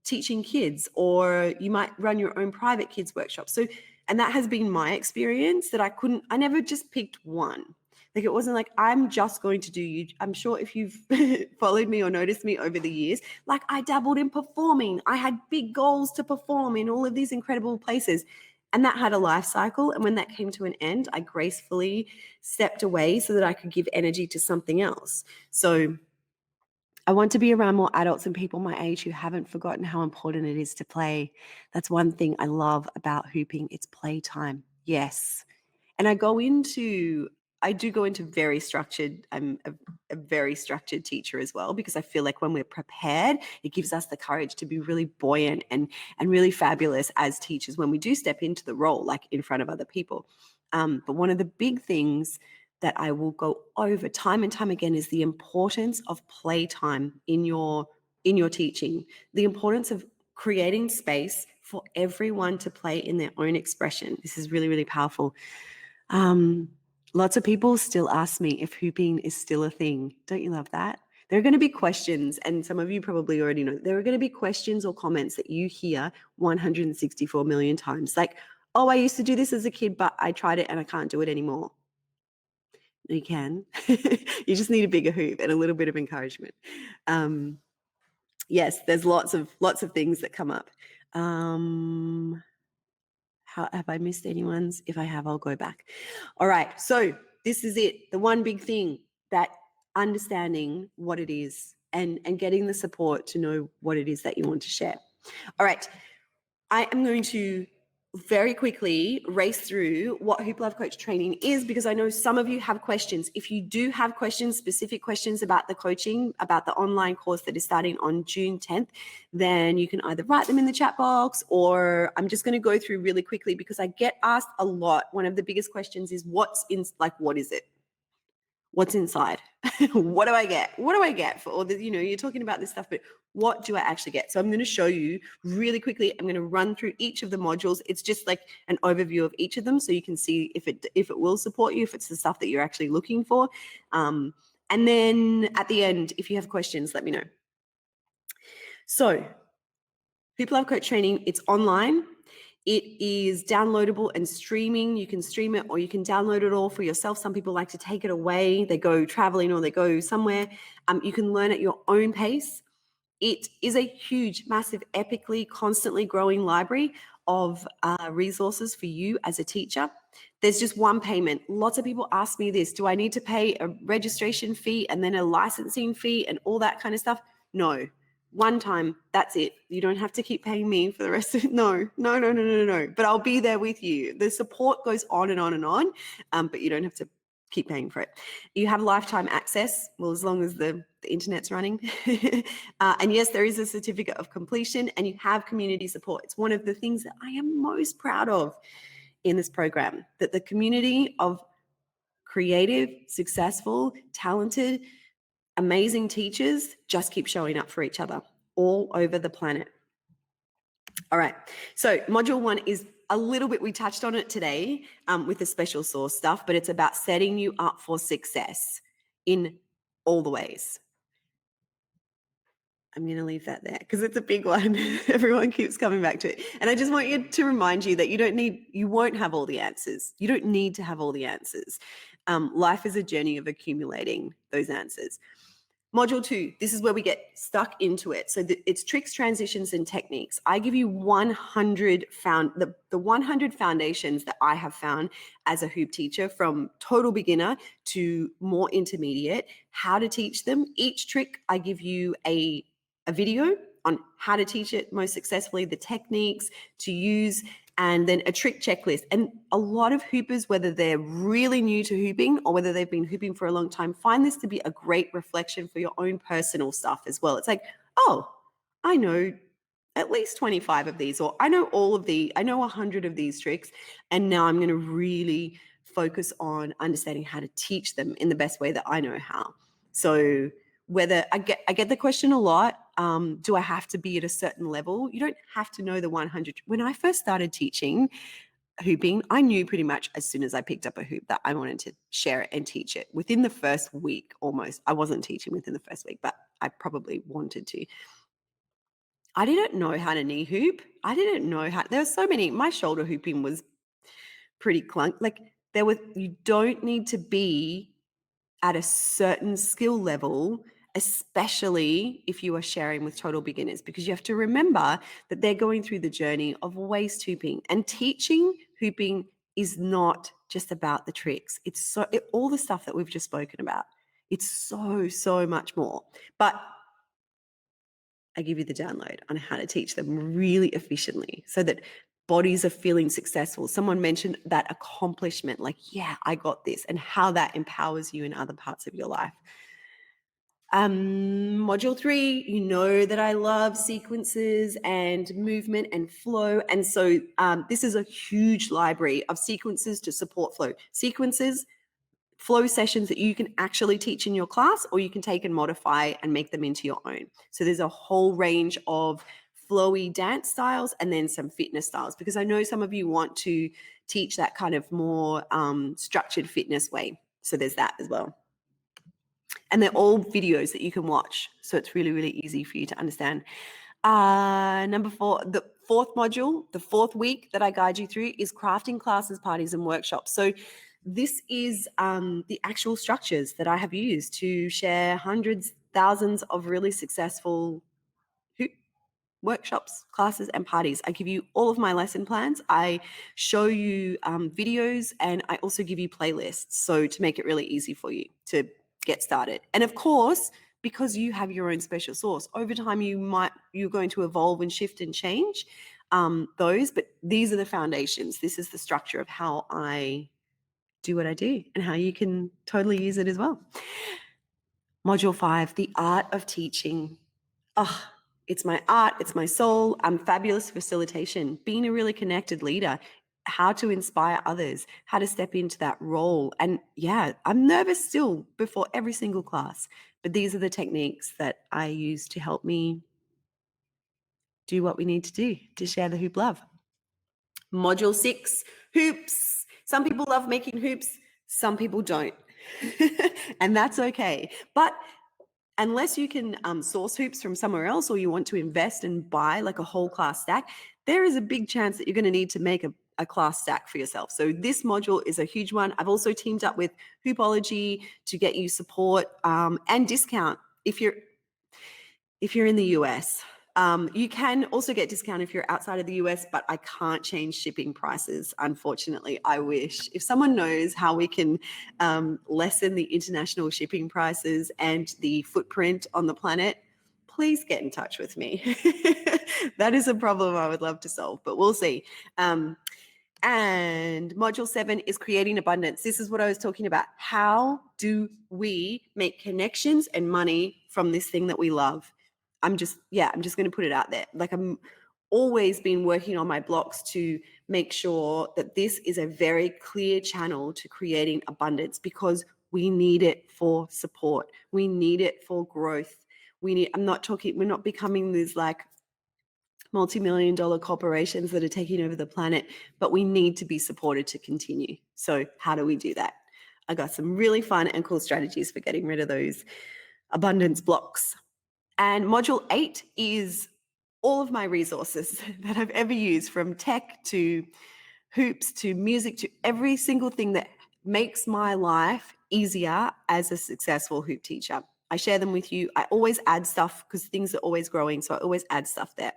teaching kids, or you might run your own private kids workshop. So, and that has been my experience, that I never just picked one. Like, it wasn't like, I'm just going to do you. I'm sure if you've followed me or noticed me over the years, like, I dabbled in performing. I had big goals to perform in all of these incredible places. And that had a life cycle. And when that came to an end, I gracefully stepped away so that I could give energy to something else. So I want to be around more adults and people my age who haven't forgotten how important it is to play. That's one thing I love about hooping. It's playtime. Yes. And I do go into very structured. I'm a very structured teacher as well, because I feel like when we're prepared, it gives us the courage to be really buoyant and really fabulous as teachers when we do step into the role, like in front of other people. But one of the big things that I will go over time and time again is the importance of playtime in your teaching, the importance of creating space for everyone to play in their own expression. This is really, really powerful. Lots of people still ask me if hooping is still a thing. Don't you love that? There are going to be questions, and some of you probably already know, there are going to be questions or comments that you hear 164 million times. Like, oh, I used to do this as a kid, but I tried it and I can't do it anymore. You can. You just need a bigger hoop and a little bit of encouragement. Yes, there's lots of things that come up. Have I missed anyone's? If I have, I'll go back. All right. So this is it. The one big thing, that understanding what it is and getting the support to know what it is that you want to share. All right. I am going to very quickly race through what Hoop Love Coach Training is, because I know some of you have questions. If you do have questions, specific questions about the coaching, about the online course that is starting on June 10th, then you can either write them in the chat box, or I'm just going to go through really quickly because I get asked a lot. One of the biggest questions is what is it? What's inside? What do I get? What do I get for all this? You're talking about this stuff, but what do I actually get? So I'm going to show you really quickly. I'm going to run through each of the modules. It's just like an overview of each of them, so you can see if it will support you, if it's the stuff that you're actually looking for. And then at the end, if you have questions, let me know. So Hoop Love Coach Training, it's online. It is downloadable and streaming. You can stream it or you can download it all for yourself. Some people like to take it away. They go traveling or they go somewhere. You can learn at your own pace. It is a huge, massive, epically, constantly growing library of resources for you as a teacher. There's just one payment. Lots of people ask me this. Do I need to pay a registration fee and then a licensing fee and all that kind of stuff? No. One time, that's it. You don't have to keep paying me for the rest of it. No. But I'll be there with you. The support goes on and on and on, but you don't have to keep paying for it. You have lifetime access, well, as long as the internet's running. And yes, there is a certificate of completion, and you have community support. It's one of the things that I am most proud of in this program, that the community of creative, successful, talented, amazing teachers just keep showing up for each other all over the planet. All right. So module 1 is a little bit, we touched on it today with the special source stuff, but it's about setting you up for success in all the ways. I'm going to leave that there because it's a big one. Everyone keeps coming back to it. And I just want you to remind you that you won't have all the answers. You don't need to have all the answers. Life is a journey of accumulating those answers. Module 2, this is where we get stuck into it. So it's tricks, transitions, and techniques. I give you 100 the 100 foundations that I have found as a hoop teacher, from total beginner to more intermediate, how to teach them. Each trick, I give you a video on how to teach it most successfully, the techniques to use, and then a trick checklist. And a lot of hoopers, whether they're really new to hooping or whether they've been hooping for a long time, find this to be a great reflection for your own personal stuff as well. It's like, oh, I know at least 25 of these, or I know 100 of these tricks. And now I'm going to really focus on understanding how to teach them in the best way that I know how. So whether I get the question a lot, do I have to be at a certain level? You don't have to know the 100. When I first started teaching hooping, I knew pretty much as soon as I picked up a hoop that I wanted to share it and teach it. Within the first week, almost. I wasn't teaching within the first week, but I probably wanted to. I didn't know how to knee hoop. I didn't know how. There were so many. My shoulder hooping was pretty clunk. Like you don't need to be at a certain skill level, especially if you are sharing with total beginners, because you have to remember that they're going through the journey of waist hooping, and teaching hooping is not just about the tricks. It's all the stuff that we've just spoken about. It's so much more. But I give you the download on how to teach them really efficiently so that bodies are feeling successful. Someone mentioned that accomplishment, like, yeah, I got this, and how that empowers you in other parts of your life. Module 3, you know that I love sequences and movement and flow. And so this is a huge library of sequences to support flow. Sequences, flow sessions that you can actually teach in your class, or you can take and modify and make them into your own. So there's a whole range of flowy dance styles and then some fitness styles, because I know some of you want to teach that kind of more structured fitness way. So there's that as well. And they're all videos that you can watch. So it's really, really easy for you to understand. Number 4, the fourth module, the fourth week that I guide you through is crafting classes, parties, and workshops. So this is the actual structures that I have used to share hundreds, thousands of really successful workshops, classes, and parties. I give you all of my lesson plans. I show you videos, and I also give you playlists. So to make it really easy for you to get started. And of course, because you have your own special sauce, over time you're going to evolve and shift and change those, but these are the foundations. This is the structure of how I do what I do and how you can totally use it as well. Module 5, the art of teaching. It's my art, it's my soul. I'm fabulous facilitation, being a really connected leader, how to inspire others, how to step into that role. And yeah, I'm nervous still before every single class, but these are the techniques that I use to help me do what we need to do to share the hoop love. Module 6, hoops. Some people love making hoops, some people don't. And that's okay. But unless you can source hoops from somewhere else, or you want to invest and buy like a whole class stack, there is a big chance that you're going to need to make a class stack for yourself. So this module is a huge one. I've also teamed up with Hoopology to get you support and discount if you're in the US. You can also get discount if you're outside of the US, but I can't change shipping prices, unfortunately. I wish. If someone knows how we can lessen the international shipping prices and the footprint on the planet, please get in touch with me. That is a problem I would love to solve, but we'll see. And module 7 is creating abundance. This is what I was talking about. How do we make connections and money from this thing that we love? I'm just going to put it out there. Like, I'm always been working on my blocks to make sure that this is a very clear channel to creating abundance, because we need it for support. We need it for growth. we're not becoming these like multi-million-dollar corporations that are taking over the planet, but we need to be supported to continue. So how do we do that? I got some really fun and cool strategies for getting rid of those abundance blocks. And module 8 is all of my resources that I've ever used, from tech to hoops to music to every single thing that makes my life easier as a successful hoop teacher. I share them with you. I always add stuff because things are always growing. So I always add stuff there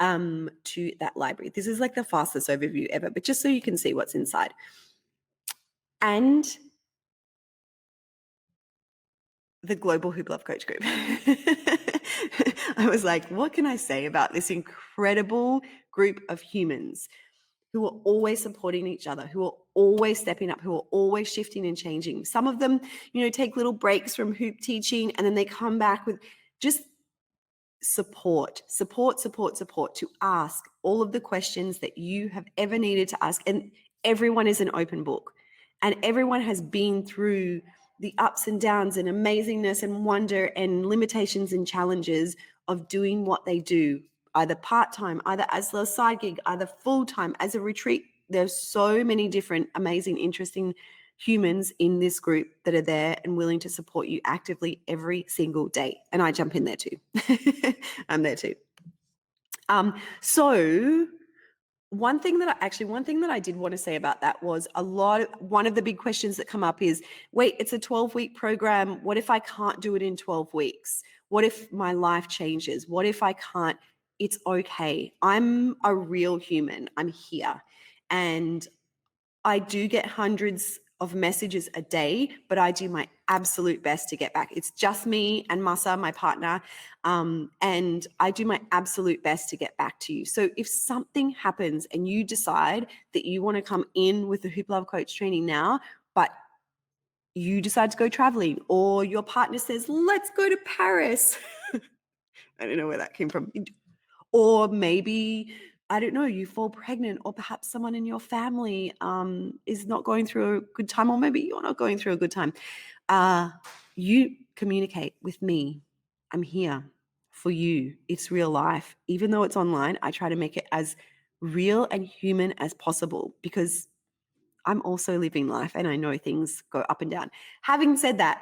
to that library. This is like the fastest overview ever, but just so you can see what's inside. And the Global Hoop Love Coach Group. I was like, what can I say about this incredible group of humans who are always supporting each other, who are always stepping up, who are always shifting and changing. Some of them, take little breaks from hoop teaching and then they come back with just support to ask all of the questions that you have ever needed to ask. And everyone is an open book and everyone has been through the ups and downs and amazingness and wonder and limitations and challenges of doing what they do, either part-time, either as a side gig, either full-time, as a retreat. There's so many different amazing, interesting humans in this group that are there and willing to support you actively every single day. And I jump in there too. I'm there too. So one thing that I did want to say about that was one of the big questions that come up is, wait, it's a 12-week program. What if I can't do it in 12 weeks? What if my life changes? What if I can't? It's okay. I'm a real human. I'm here. And I do get hundreds of messages a day, but I do my absolute best to get back. It's just me and Masa, my partner, and I do my absolute best to get back to you. So if something happens and you decide that you want to come in with the Hoop Love Coach training now, but you decide to go traveling, or your partner says, let's go to Paris. I don't know where that came from. Or maybe, I don't know, you fall pregnant, or perhaps someone in your family is not going through a good time, or maybe you're not going through a good time. You communicate with me. I'm here for you. It's real life. Even though it's online, I try to make it as real and human as possible because I'm also living life and I know things go up and down. Having said that,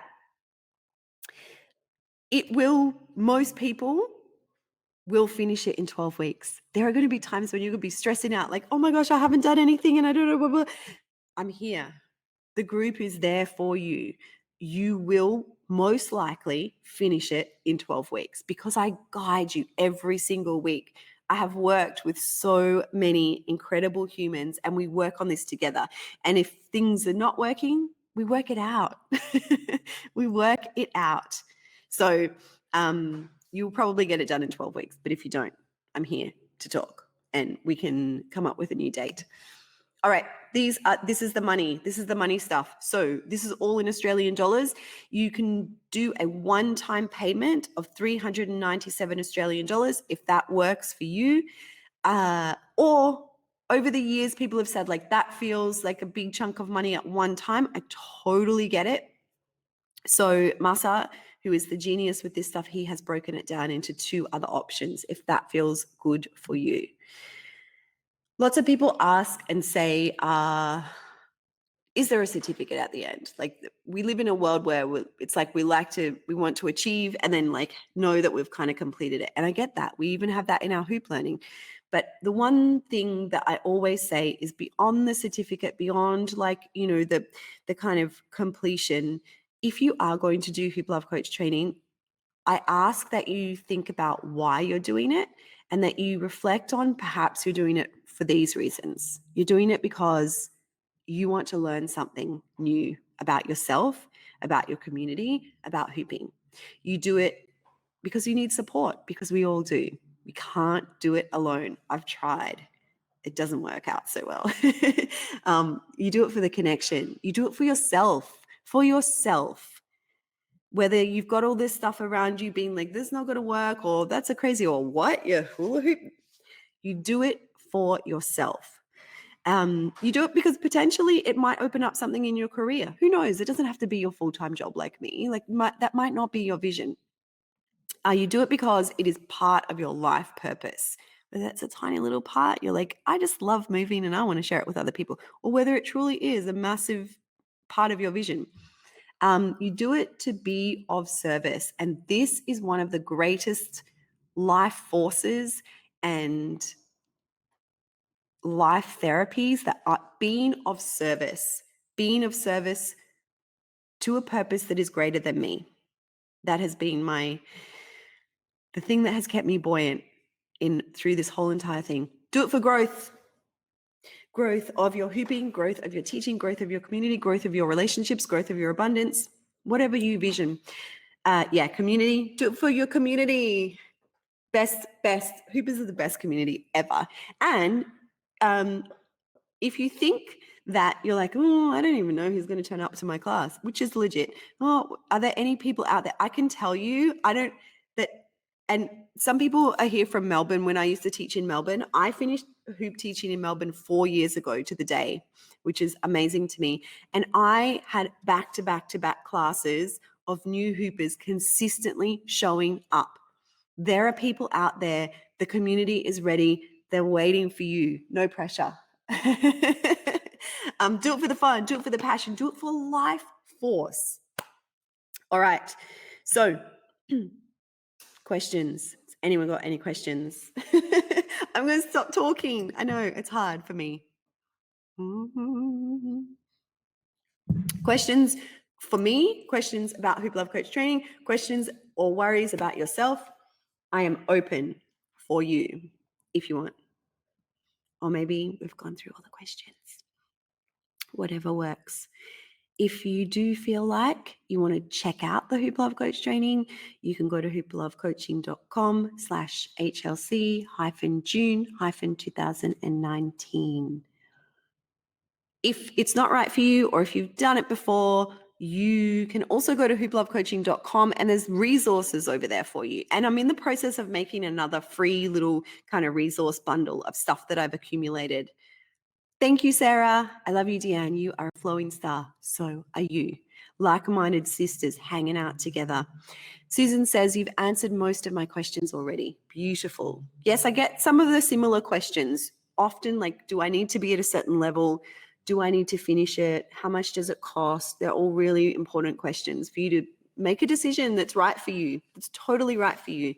most people will finish it in 12 weeks. There are going to be times when you're going to be stressing out like, oh my gosh, I haven't done anything and I don't know, blah, blah. I'm here. The group is there for you. You will most likely finish it in 12 weeks because I guide you every single week. I have worked with so many incredible humans and we work on this together. And if things are not working, we work it out. We work it out. So you'll probably get it done in 12 weeks. But if you don't, I'm here to talk and we can come up with a new date. All right, this is the money. This is the money stuff. So this is all in Australian dollars. You can do a one-time payment of 397 Australian dollars if that works for you. Or over the years, people have said like that feels like a big chunk of money at one time. I totally get it. So Masa, who is the genius with this stuff, he has broken it down into two other options if that feels good for you. Lots of people ask and say, is there a certificate at the end? Like we live in a world where it's like we want to achieve and then like know that we've kind of completed it. And I get that. We even have that in our hoop learning. But the one thing that I always say is beyond the certificate, beyond like, the kind of completion, if you are going to do Hoop Love Coach training, I ask that you think about why you're doing it and that you reflect on perhaps you're doing it for these reasons. You're doing it because you want to learn something new about yourself, about your community, about hooping. You do it because you need support, because we all do. We can't do it alone. I've tried. It doesn't work out so well. You do it for the connection. You do it for yourself, whether you've got all this stuff around you being like, this is not going to work, or that's a crazy, or what? Yeah, hula hoop. You do it for yourself. You do it because potentially it might open up something in your career. Who knows? It doesn't have to be your full-time job like me. Like that might not be your vision. You do it because it is part of your life purpose. Whether that's a tiny little part, you're like, I just love moving and I want to share it with other people. Or whether it truly is a massive part of your vision. You do it to be of service. And this is one of the greatest life forces and life therapies that are being of service to a purpose that is greater than me. That has been the thing that has kept me buoyant through this whole entire thing. Do it for growth. Growth of your hooping, growth of your teaching, growth of your community, growth of your relationships, growth of your abundance, whatever you vision. Community. Do it for your community. Best. Hoopers are the best community ever. And if you think that you're like, oh, I don't even know who's going to turn up to my class, which is legit. Oh, are there any people out there? I can tell you, and some people are here from Melbourne. When I used to teach in Melbourne, I finished hoop teaching in Melbourne 4 years ago to the day, which is amazing to me. And I had back-to-back classes of new hoopers consistently showing up. There are people out there. The community is ready. They're waiting for you. No pressure. Do it for the fun. Do it for the passion. Do it for life force. All right. So questions. Has anyone got any questions? I'm going to stop talking. I know it's hard for me. Questions for me, questions about Hoop Love Coach training, questions or worries about yourself. I am open for you if you want. Or maybe we've gone through all the questions. Whatever works. If you do feel like you want to check out the Hoop Love Coach training, you can go to hooplovecoaching.com/HLC-June-2019. If it's not right for you, or if you've done it before, you can also go to hooplovecoaching.com and there's resources over there for you. And I'm in the process of making another free little kind of resource bundle of stuff that I've accumulated. Thank you, Sarah. I love you, Deanne. You are a flowing star. So are you. Like-minded sisters hanging out together. Susan says, you've answered most of my questions already. Beautiful. Yes, I get some of the similar questions. Often, like, do I need to be at a certain level? Do I need to finish it? How much does it cost? They're all really important questions for you to make a decision that's right for you. That's totally right for you.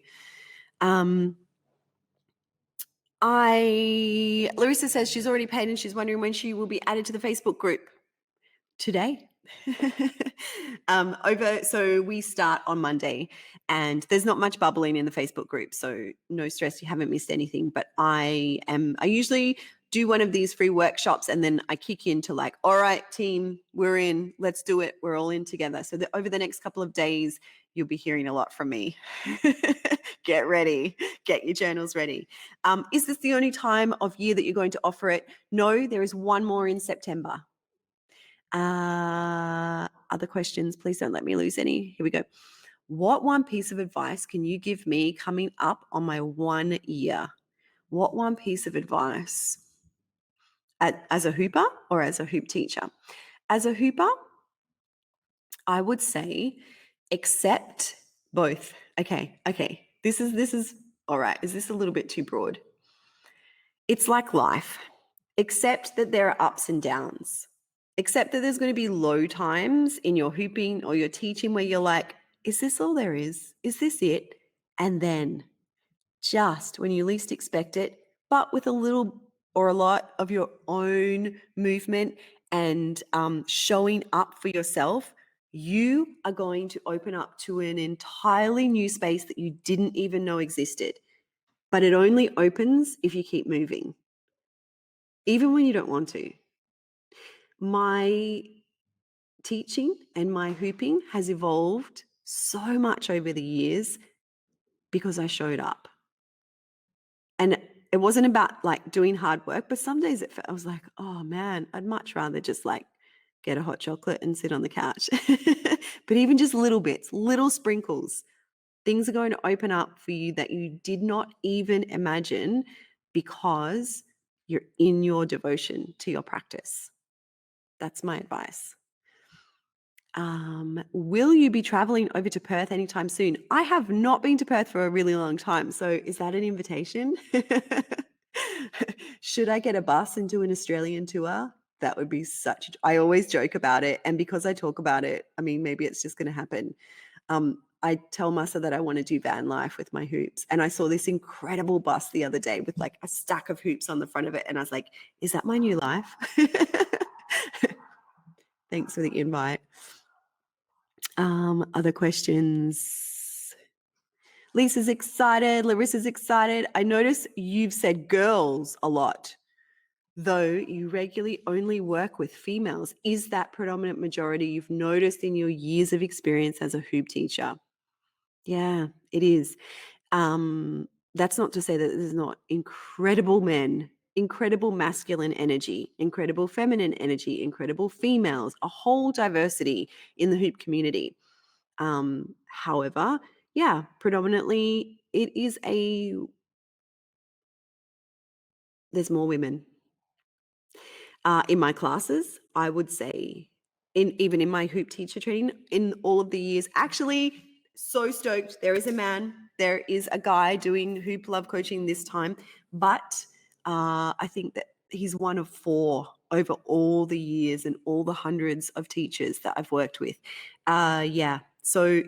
Larissa says she's already paid and she's wondering when she will be added to the Facebook group. Today. So we start on Monday and there's not much bubbling in the Facebook group, so no stress, you haven't missed anything. But I usually do one of these free workshops and then I kick into like, all right, team, we're in, let's do it. We're all in together. So over the next couple of days, you'll be hearing a lot from me. Get ready, get your journals ready. Is this the only time of year that you're going to offer it? No, there is one more in September. Other questions, please don't let me lose any. Here we go. What one piece of advice can you give me coming up on my 1 year? What one piece of advice as a hooper or as a hoop teacher? As a hooper, I would say accept both. Okay. This is all right. Is this a little bit too broad? It's like life. Accept that there are ups and downs. Accept that there's going to be low times in your hooping or your teaching where you're like, is this all there is? Is this it? And then just when you least expect it, but with a little or a lot of your own movement and showing up for yourself, you are going to open up to an entirely new space that you didn't even know existed. But it only opens if you keep moving, even when you don't want to. My teaching and my hooping has evolved so much over the years because I showed up. And it wasn't about like doing hard work, but some days I was like, oh man, I'd much rather just like get a hot chocolate and sit on the couch. But even just little bits, little sprinkles, things are going to open up for you that you did not even imagine because you're in your devotion to your practice. That's my advice. Will you be traveling over to Perth anytime soon? I have not been to Perth for a really long time. So is that an invitation? Should I get a bus and do an Australian tour? That would be I always joke about it. And because I talk about it, I mean, maybe it's just going to happen. I tell Masa that I want to do van life with my hoops. And I saw this incredible bus the other day with like a stack of hoops on the front of it. And I was like, is that my new life? Thanks for the invite. Other questions? Lisa's excited. Larissa's excited. I notice you've said girls a lot, though you regularly only work with females. Is that predominant majority you've noticed in your years of experience as a hoop teacher? Yeah, it is. That's not to say that there's not incredible men, incredible masculine energy, incredible feminine energy, incredible females, a whole diversity in the hoop community. However, yeah, predominantly there's more women. In my classes, I would say, even in my hoop teacher training, in all of the years, actually, so stoked. There is a man, there is a guy doing hoop love coaching this time, but I think that he's one of four over all the years and all the hundreds of teachers that I've worked with. Yeah, so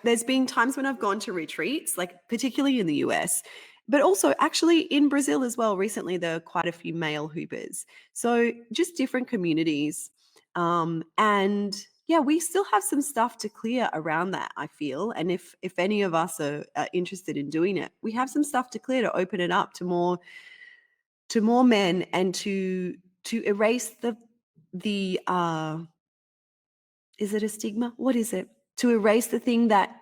there's been times when I've gone to retreats, like particularly in the US, but also actually in Brazil as well. Recently, there are quite a few male hoopers. So just different communities. And yeah, we still have some stuff to clear around that, I feel. And if any of us are interested in doing it, we have some stuff to clear to open it up to more men and to erase the is it a stigma? What is it? To erase the thing that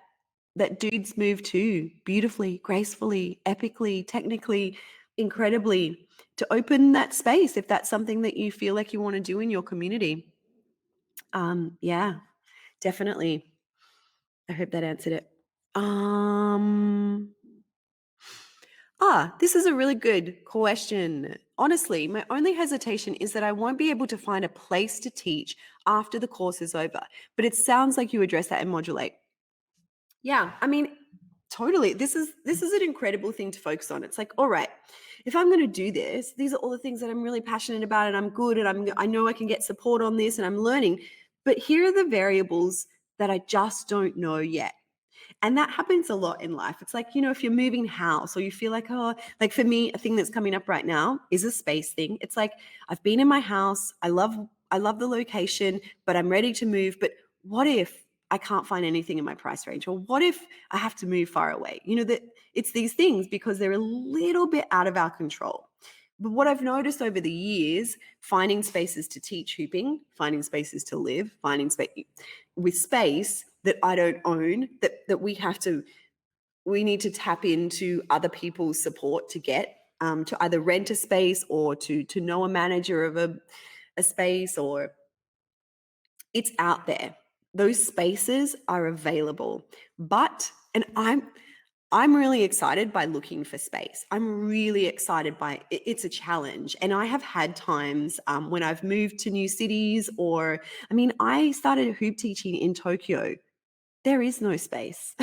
dudes move to beautifully, gracefully, epically, technically, incredibly, to open that space if that's something that you feel like you want to do in your community. Yeah, definitely. I hope that answered it. This is a really good question. Honestly, my only hesitation is that I won't be able to find a place to teach after the course is over. But it sounds like you address that in Modulate. Yeah, I mean, totally. This is an incredible thing to focus on. It's like, all right, if I'm going to do this, these are all the things that I'm really passionate about and I'm good and I know I can get support on this and I'm learning. But here are the variables that I just don't know yet. And that happens a lot in life. It's like, if you're moving house or you feel like, oh, like for me, a thing that's coming up right now is a space thing. It's like I've been in my house. I love the location, but I'm ready to move. But what if I can't find anything in my price range? Or what if I have to move far away? That it's these things because they're a little bit out of our control. But what I've noticed over the years, finding spaces to teach hooping, finding spaces to live, finding space with space that I don't own, that we need to tap into other people's support to get, to either rent a space or to know a manager of a space, or it's out there. Those spaces are available. And I'm really excited by looking for space. I'm really excited by it's a challenge. And I have had times when I've moved to new cities, I started hoop teaching in Tokyo. There is no space.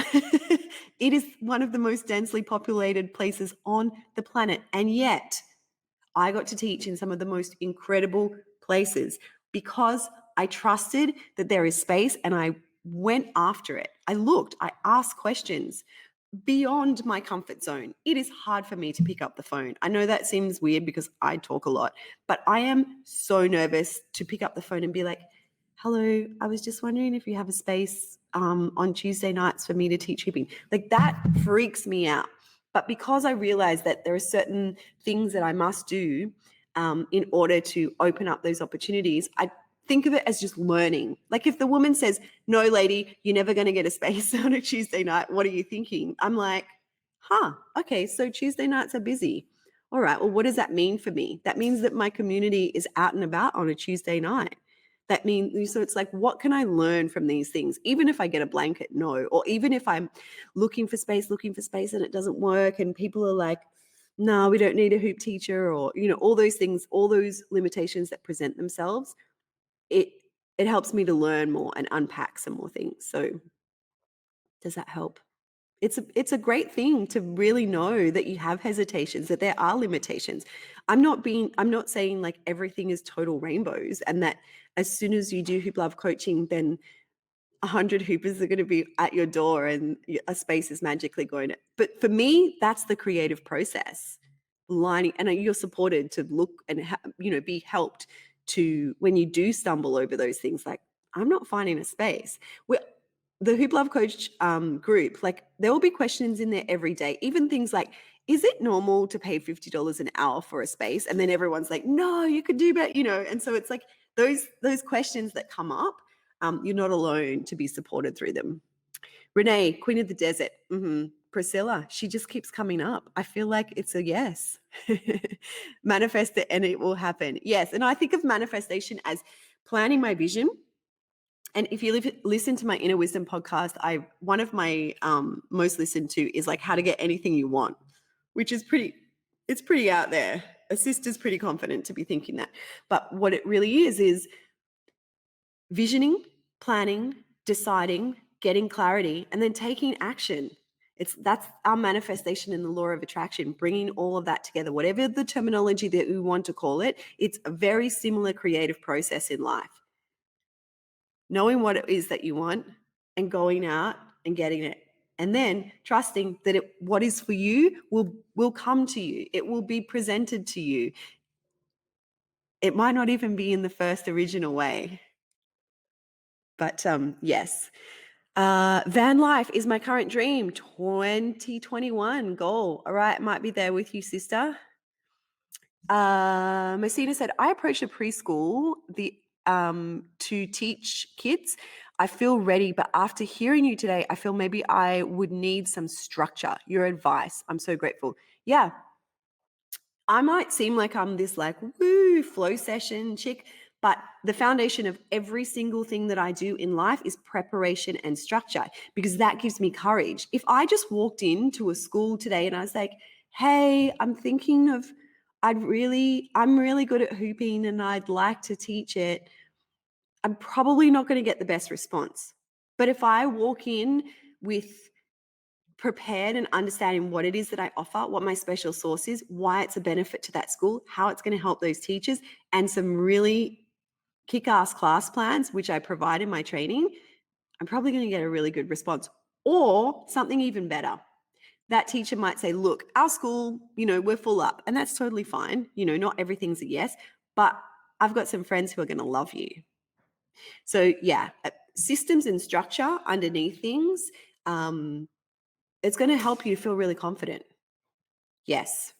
It is one of the most densely populated places on the planet. And yet, I got to teach in some of the most incredible places because I trusted that there is space and I went after it. I looked, I asked questions beyond my comfort zone. It is hard for me to pick up the phone. I know that seems weird because I talk a lot, but I am so nervous to pick up the phone and be like, hello, I was just wondering if you have a space on Tuesday nights for me to teach hooping. Like that freaks me out. But because I realize that there are certain things that I must do in order to open up those opportunities, I think of it as just learning. Like if the woman says, no, lady, you're never going to get a space on a Tuesday night, what are you thinking? I'm like, okay, so Tuesday nights are busy. All right, well, what does that mean for me? That means that my community is out and about on a Tuesday night. That means, so it's like, what can I learn from these things? Even if I get a blanket no, or even if I'm looking for space and it doesn't work and people are like, no, we don't need a hoop teacher, or, all those things, all those limitations that present themselves, it helps me to learn more and unpack some more things. So does that help? It's a great thing to really know that you have hesitations, that there are limitations. I'm not saying like everything is total rainbows and that as soon as you do hoop love coaching, then 100 hoopers are going to be at your door and a space is magically going to. But for me, that's the creative process. Lining, and you're supported to look and be helped to, when you do stumble over those things, like, I'm not finding a space. The Hoop Love Coach group, like there will be questions in there every day, even things like, is it normal to pay $50 an hour for a space? And then everyone's like, no, you could do better, And so it's like those questions that come up, you're not alone to be supported through them. Renee, Queen of the Desert. Priscilla, she just keeps coming up. I feel like it's a yes. Manifest it and it will happen. Yes. And I think of manifestation as planning my vision. And if you listen to my Inner Wisdom podcast, one of my most listened to is like how to get anything you want, which is it's pretty out there. A sister's pretty confident to be thinking that. But what it really is visioning, planning, deciding, getting clarity, and then taking action. That's our manifestation in the law of attraction, bringing all of that together. Whatever the terminology that we want to call it, it's a very similar creative process in life. Knowing what it is that you want and going out and getting it. And then trusting that what is for you will come to you. It will be presented to you. It might not even be in the first original way. But yes. Van life is my current dream. 2021 goal. All right, might be there with you, sister. Messina said, I approached a preschool to teach kids. I feel ready, but after hearing you today, I feel maybe I would need some structure. Your advice. I'm so grateful. Yeah. I might seem like I'm this like woo flow session chick, but the foundation of every single thing that I do in life is preparation and structure, because that gives me courage. If I just walked into a school today and I was like, hey, I'm really good at hooping and I'd like to teach it, I'm probably not going to get the best response. But if I walk in with prepared and understanding what it is that I offer, what my special sauce is, why it's a benefit to that school, how it's going to help those teachers, and some really kick-ass class plans, which I provide in my training, I'm probably going to get a really good response. Or something even better. That teacher might say, look, our school, we're full up. And that's totally fine. Not everything's a yes, but I've got some friends who are going to love you. So yeah, systems and structure underneath things, it's going to help you feel really confident. Yes.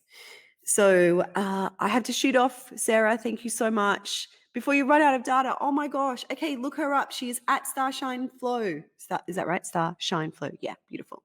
So I have to shoot off, Sarah. Thank you so much. Before you run out of data, oh my gosh. Okay, look her up. She is at Starshine Flow. Is that right? Starshine Flow. Yeah, beautiful.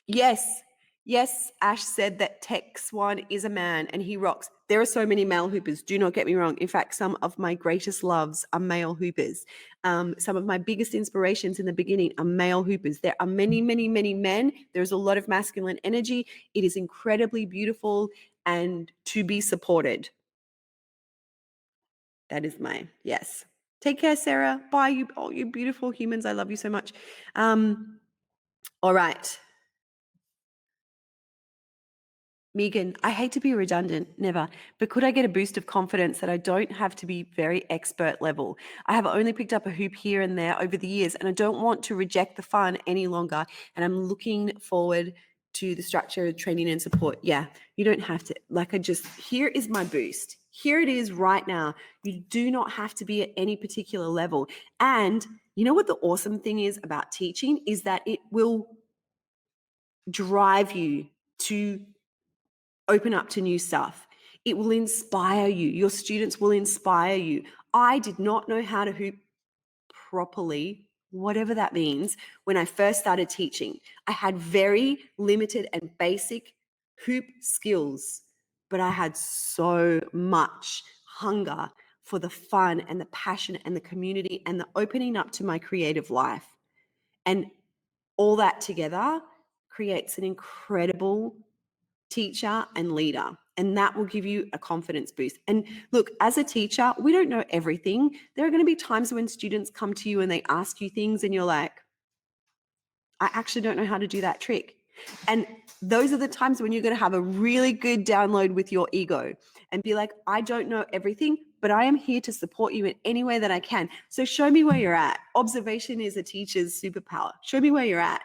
Yes, Ash said that Tex One is a man and he rocks. There are so many male hoopers. Do not get me wrong. In fact, some of my greatest loves are male hoopers. Some of my biggest inspirations in the beginning are male hoopers. There are many, many, many men. There's a lot of masculine energy. It is incredibly beautiful and to be supported. That is yes. Take care, Sarah. Bye, you beautiful humans. I love you so much. All right. Megan, I hate to be redundant, never, but could I get a boost of confidence that I don't have to be very expert level? I have only picked up a hoop here and there over the years, and I don't want to reject the fun any longer. And I'm looking forward to the structure, training, and support. Yeah, you don't have to. Here is my boost. Here it is right now. You do not have to be at any particular level. And you know what the awesome thing is about teaching is that it will drive you to open up to new stuff. It will inspire you. Your students will inspire you. I did not know how to hoop properly, whatever that means, when I first started teaching. I had very limited and basic hoop skills, but I had so much hunger for the fun and the passion and the community and the opening up to my creative life. And all that together creates an incredible teacher and leader. And that will give you a confidence boost. And look, as a teacher, we don't know everything. There are going to be times when students come to you and they ask you things and you're like, I actually don't know how to do that trick. And those are the times when you're going to have a really good download with your ego and be like, I don't know everything, but I am here to support you in any way that I can. So show me where you're at. Observation is a teacher's superpower. Show me where you're at.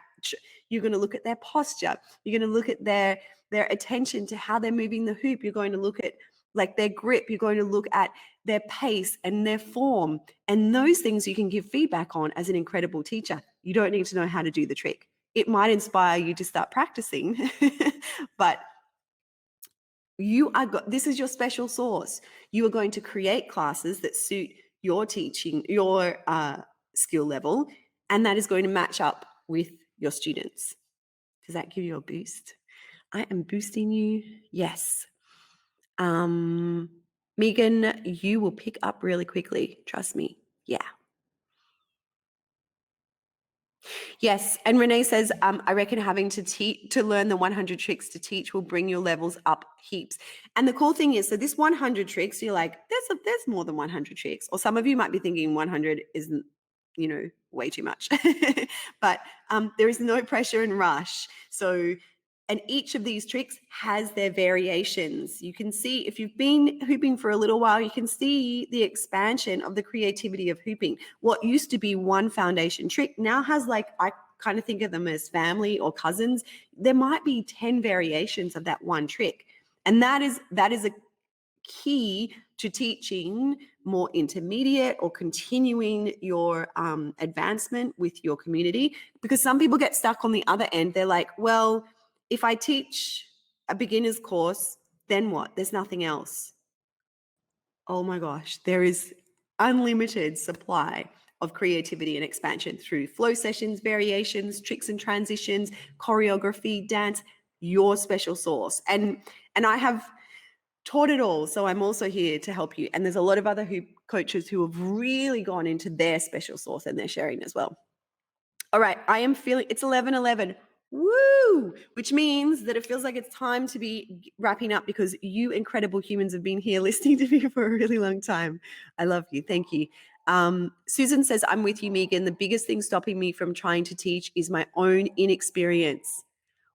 You're going to look at their posture. You're going to look at their attention to how they're moving the hoop. You're going to look at like their grip. You're going to look at their pace and their form. And those things you can give feedback on as an incredible teacher. You don't need to know how to do the trick. It might inspire you to start practicing, but this is your special sauce. You are going to create classes that suit your teaching, your skill level, and that is going to match up with your students. Does that give you a boost? I am boosting you. Yes. Megan, you will pick up really quickly. Trust me. Yeah. Yes, and Renee says, I reckon having to learn the 100 tricks to teach will bring your levels up heaps. And the cool thing is, so this 100 tricks, you're like, there's more than 100 tricks. Or some of you might be thinking 100 isn't, way too much. But there is no pressure and rush. So, and each of these tricks has their variations. You can see, if you've been hooping for a little while, you can see the expansion of the creativity of hooping. What used to be one foundation trick now has, like, I kind of think of them as family or cousins. There might be 10 variations of that one trick. And that is a key to teaching more intermediate or continuing your advancement with your community, because some people get stuck on the other end. They're like, well, if I teach a beginner's course, then what? There's nothing else. Oh my gosh, there is unlimited supply of creativity and expansion through flow sessions, variations, tricks and transitions, choreography, dance, your special sauce. And I have taught it all. So I'm also here to help you. And there's a lot of other hoop coaches who have really gone into their special sauce and they're sharing as well. All right, I am feeling it's 11:11. Woo! Which means that it feels like it's time to be wrapping up, because you incredible humans have been here listening to me for a really long time. I love you. Thank you. Susan says, I'm with you, Megan. The biggest thing stopping me from trying to teach is my own inexperience.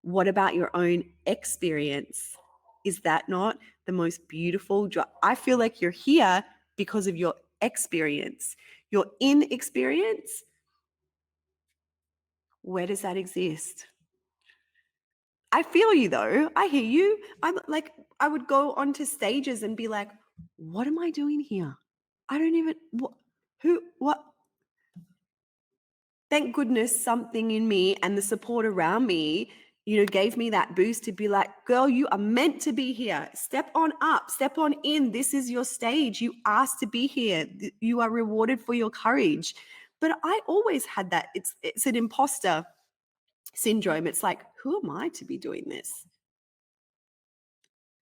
What about your own experience? Is that not the most beautiful job? I feel like you're here because of your experience. Your inexperience, where does that exist? I feel you though. I hear you. I'm like, I would go onto stages and be like, what am I doing here? I don't even, what? Thank goodness something in me and the support around me, gave me that boost to be like, girl, you are meant to be here. Step on up, step on in. This is your stage. You asked to be here. You are rewarded for your courage. But I always had that. It's an imposter syndrome. It's like, who am I to be doing this?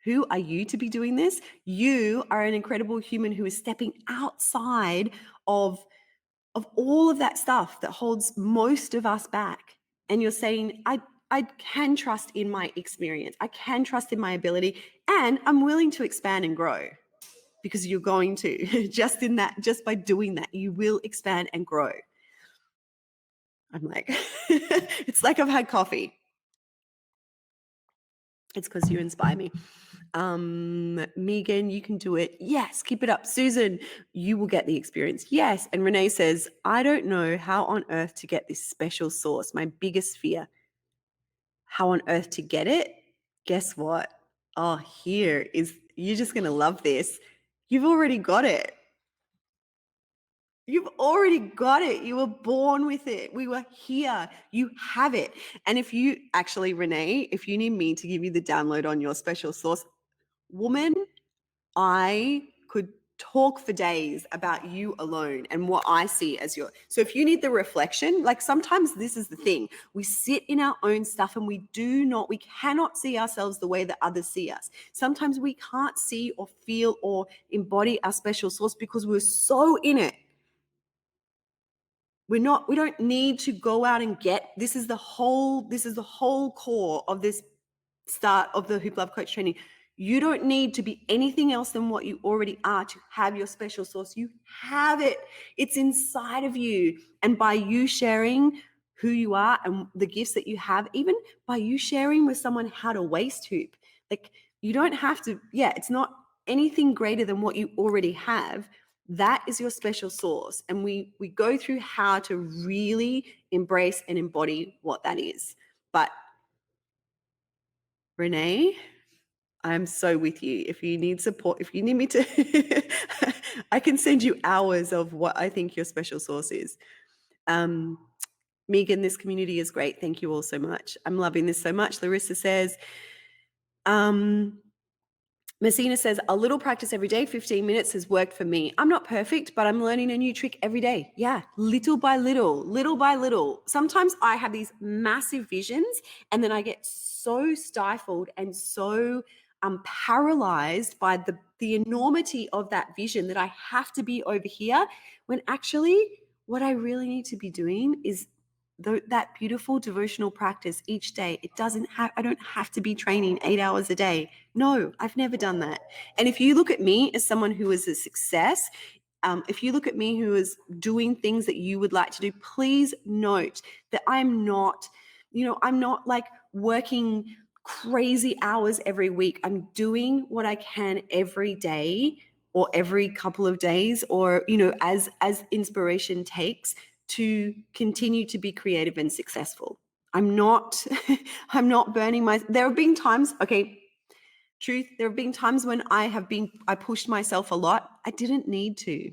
Who are you to be doing this? You are an incredible human who is stepping outside of all of that stuff that holds most of us back. And you're saying, I can trust in my experience. I can trust in my ability, and I'm willing to expand and grow, because you're going to just by doing that, you will expand and grow. I'm like, it's like I've had coffee. It's because you inspire me. Megan, you can do it. Yes, keep it up. Susan, you will get the experience. Yes. And Renee says, I don't know how on earth to get this special sauce. My biggest fear. How on earth to get it? Guess what? Oh, you're just going to love this. You've already got it. You've already got it. You were born with it. We were here. You have it. And if you actually, Renee, if you need me to give you the download on your special sauce, woman, I could talk for days about you alone and what I see as your. So if you need the reflection, like sometimes this is the thing, we sit in our own stuff and we cannot see ourselves the way that others see us. Sometimes we can't see or feel or embody our special sauce because we're so in it. We don't need to go out and get, this is the whole core of this start of the Hoop Love Coach training. You don't need to be anything else than what you already are to have your special sauce. You have it. It's inside of you. And by you sharing who you are and the gifts that you have, even by you sharing with someone how to waist hoop, like you don't have to, it's not anything greater than what you already have. That is your special sauce. And we go through how to really embrace and embody what that is. But Renee, I'm so with you. If you need support, if you need me to, I can send you hours of what I think your special sauce is. Megan, this community is great. Thank you all so much. I'm loving this so much. Larissa says, Messina says, a little practice every day, 15 minutes has worked for me. I'm not perfect, but I'm learning a new trick every day. Yeah, little by little, little by little. Sometimes I have these massive visions and then I get so stifled and so paralyzed by the enormity of that vision that I have to be over here, when actually what I really need to be doing is that beautiful devotional practice each day. I don't have to be training 8 hours a day. No, I've never done that. And if you look at me as someone who is a success, if you look at me who is doing things that you would like to do, please note that I'm not like working crazy hours every week. I'm doing what I can every day or every couple of days, or, as inspiration takes, to continue to be creative and successful. I'm not burning there have been times, there have been times when I pushed myself a lot. I didn't need to.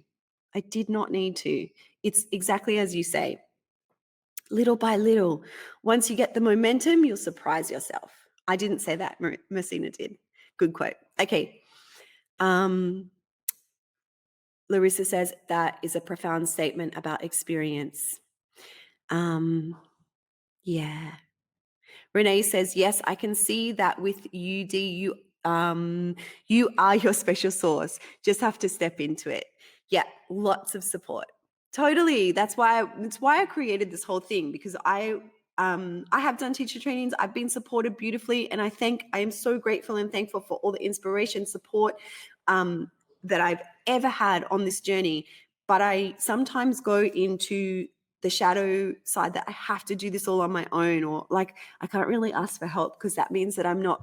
I did not need to. It's exactly as you say. Little by little. Once you get the momentum, you'll surprise yourself. I didn't say that, Messina did. Good quote. Okay. Larissa says that is a profound statement about experience. Yeah. Renee says, yes, I can see that with you, D, you are your special sauce. Just have to step into it. Yeah, lots of support. Totally. That's why I created this whole thing, because I have done teacher trainings. I've been supported beautifully, and I am so grateful and thankful for all the inspiration, support that I've ever had on this journey. But I sometimes go into the shadow side that I have to do this all on my own, or like I can't really ask for help, because that means that I'm not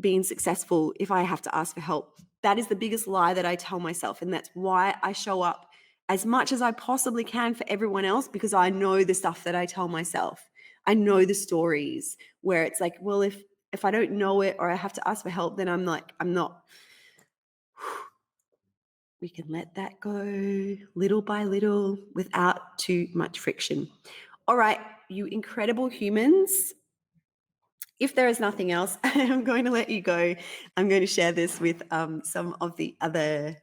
being successful if I have to ask for help. That is the biggest lie that I tell myself, and that's why I show up as much as I possibly can for everyone else, because I know the stuff that I tell myself. I know the stories where it's like, well, if I don't know it or I have to ask for help, then I'm not. We can let that go little by little without too much friction. All right, you incredible humans. If there is nothing else, I'm going to let you go. I'm going to share this with some of the other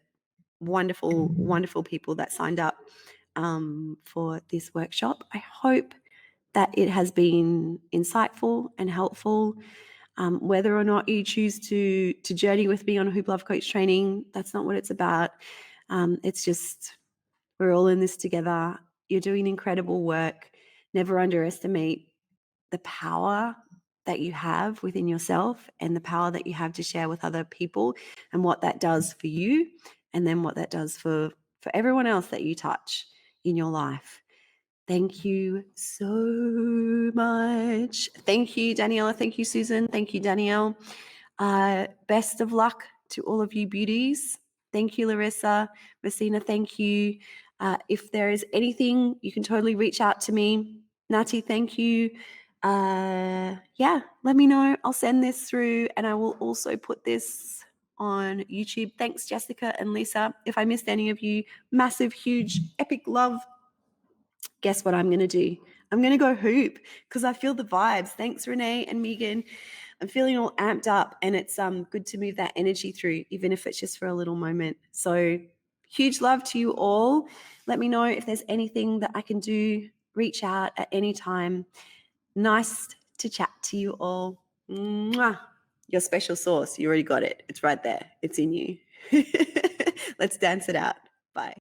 wonderful, wonderful people that signed up for this workshop. I hope that it has been insightful and helpful. Whether or not you choose to journey with me on Hoop Love Coach training, that's not what it's about. It's just, we're all in this together. You're doing incredible work. Never underestimate the power that you have within yourself and the power that you have to share with other people, and what that does for you, and then what that does for everyone else that you touch in your life. Thank you so much. Thank you, Daniela. Thank you, Susan. Thank you, Danielle. Best of luck to all of you beauties. Thank you, Larissa. Messina, thank you. If there is anything, you can totally reach out to me. Nati, thank you. Yeah, let me know. I'll send this through, and I will also put this on YouTube. Thanks, Jessica and Lisa. If I missed any of you, massive, huge, epic love. Guess what I'm going to do? I'm going to go hoop, because I feel the vibes. Thanks, Renee and Megan. I'm feeling all amped up, and it's good to move that energy through, even if it's just for a little moment. So huge love to you all. Let me know if there's anything that I can do. Reach out at any time. Nice to chat to you all. Mwah. Your special sauce. You already got it. It's right there. It's in you. Let's dance it out. Bye.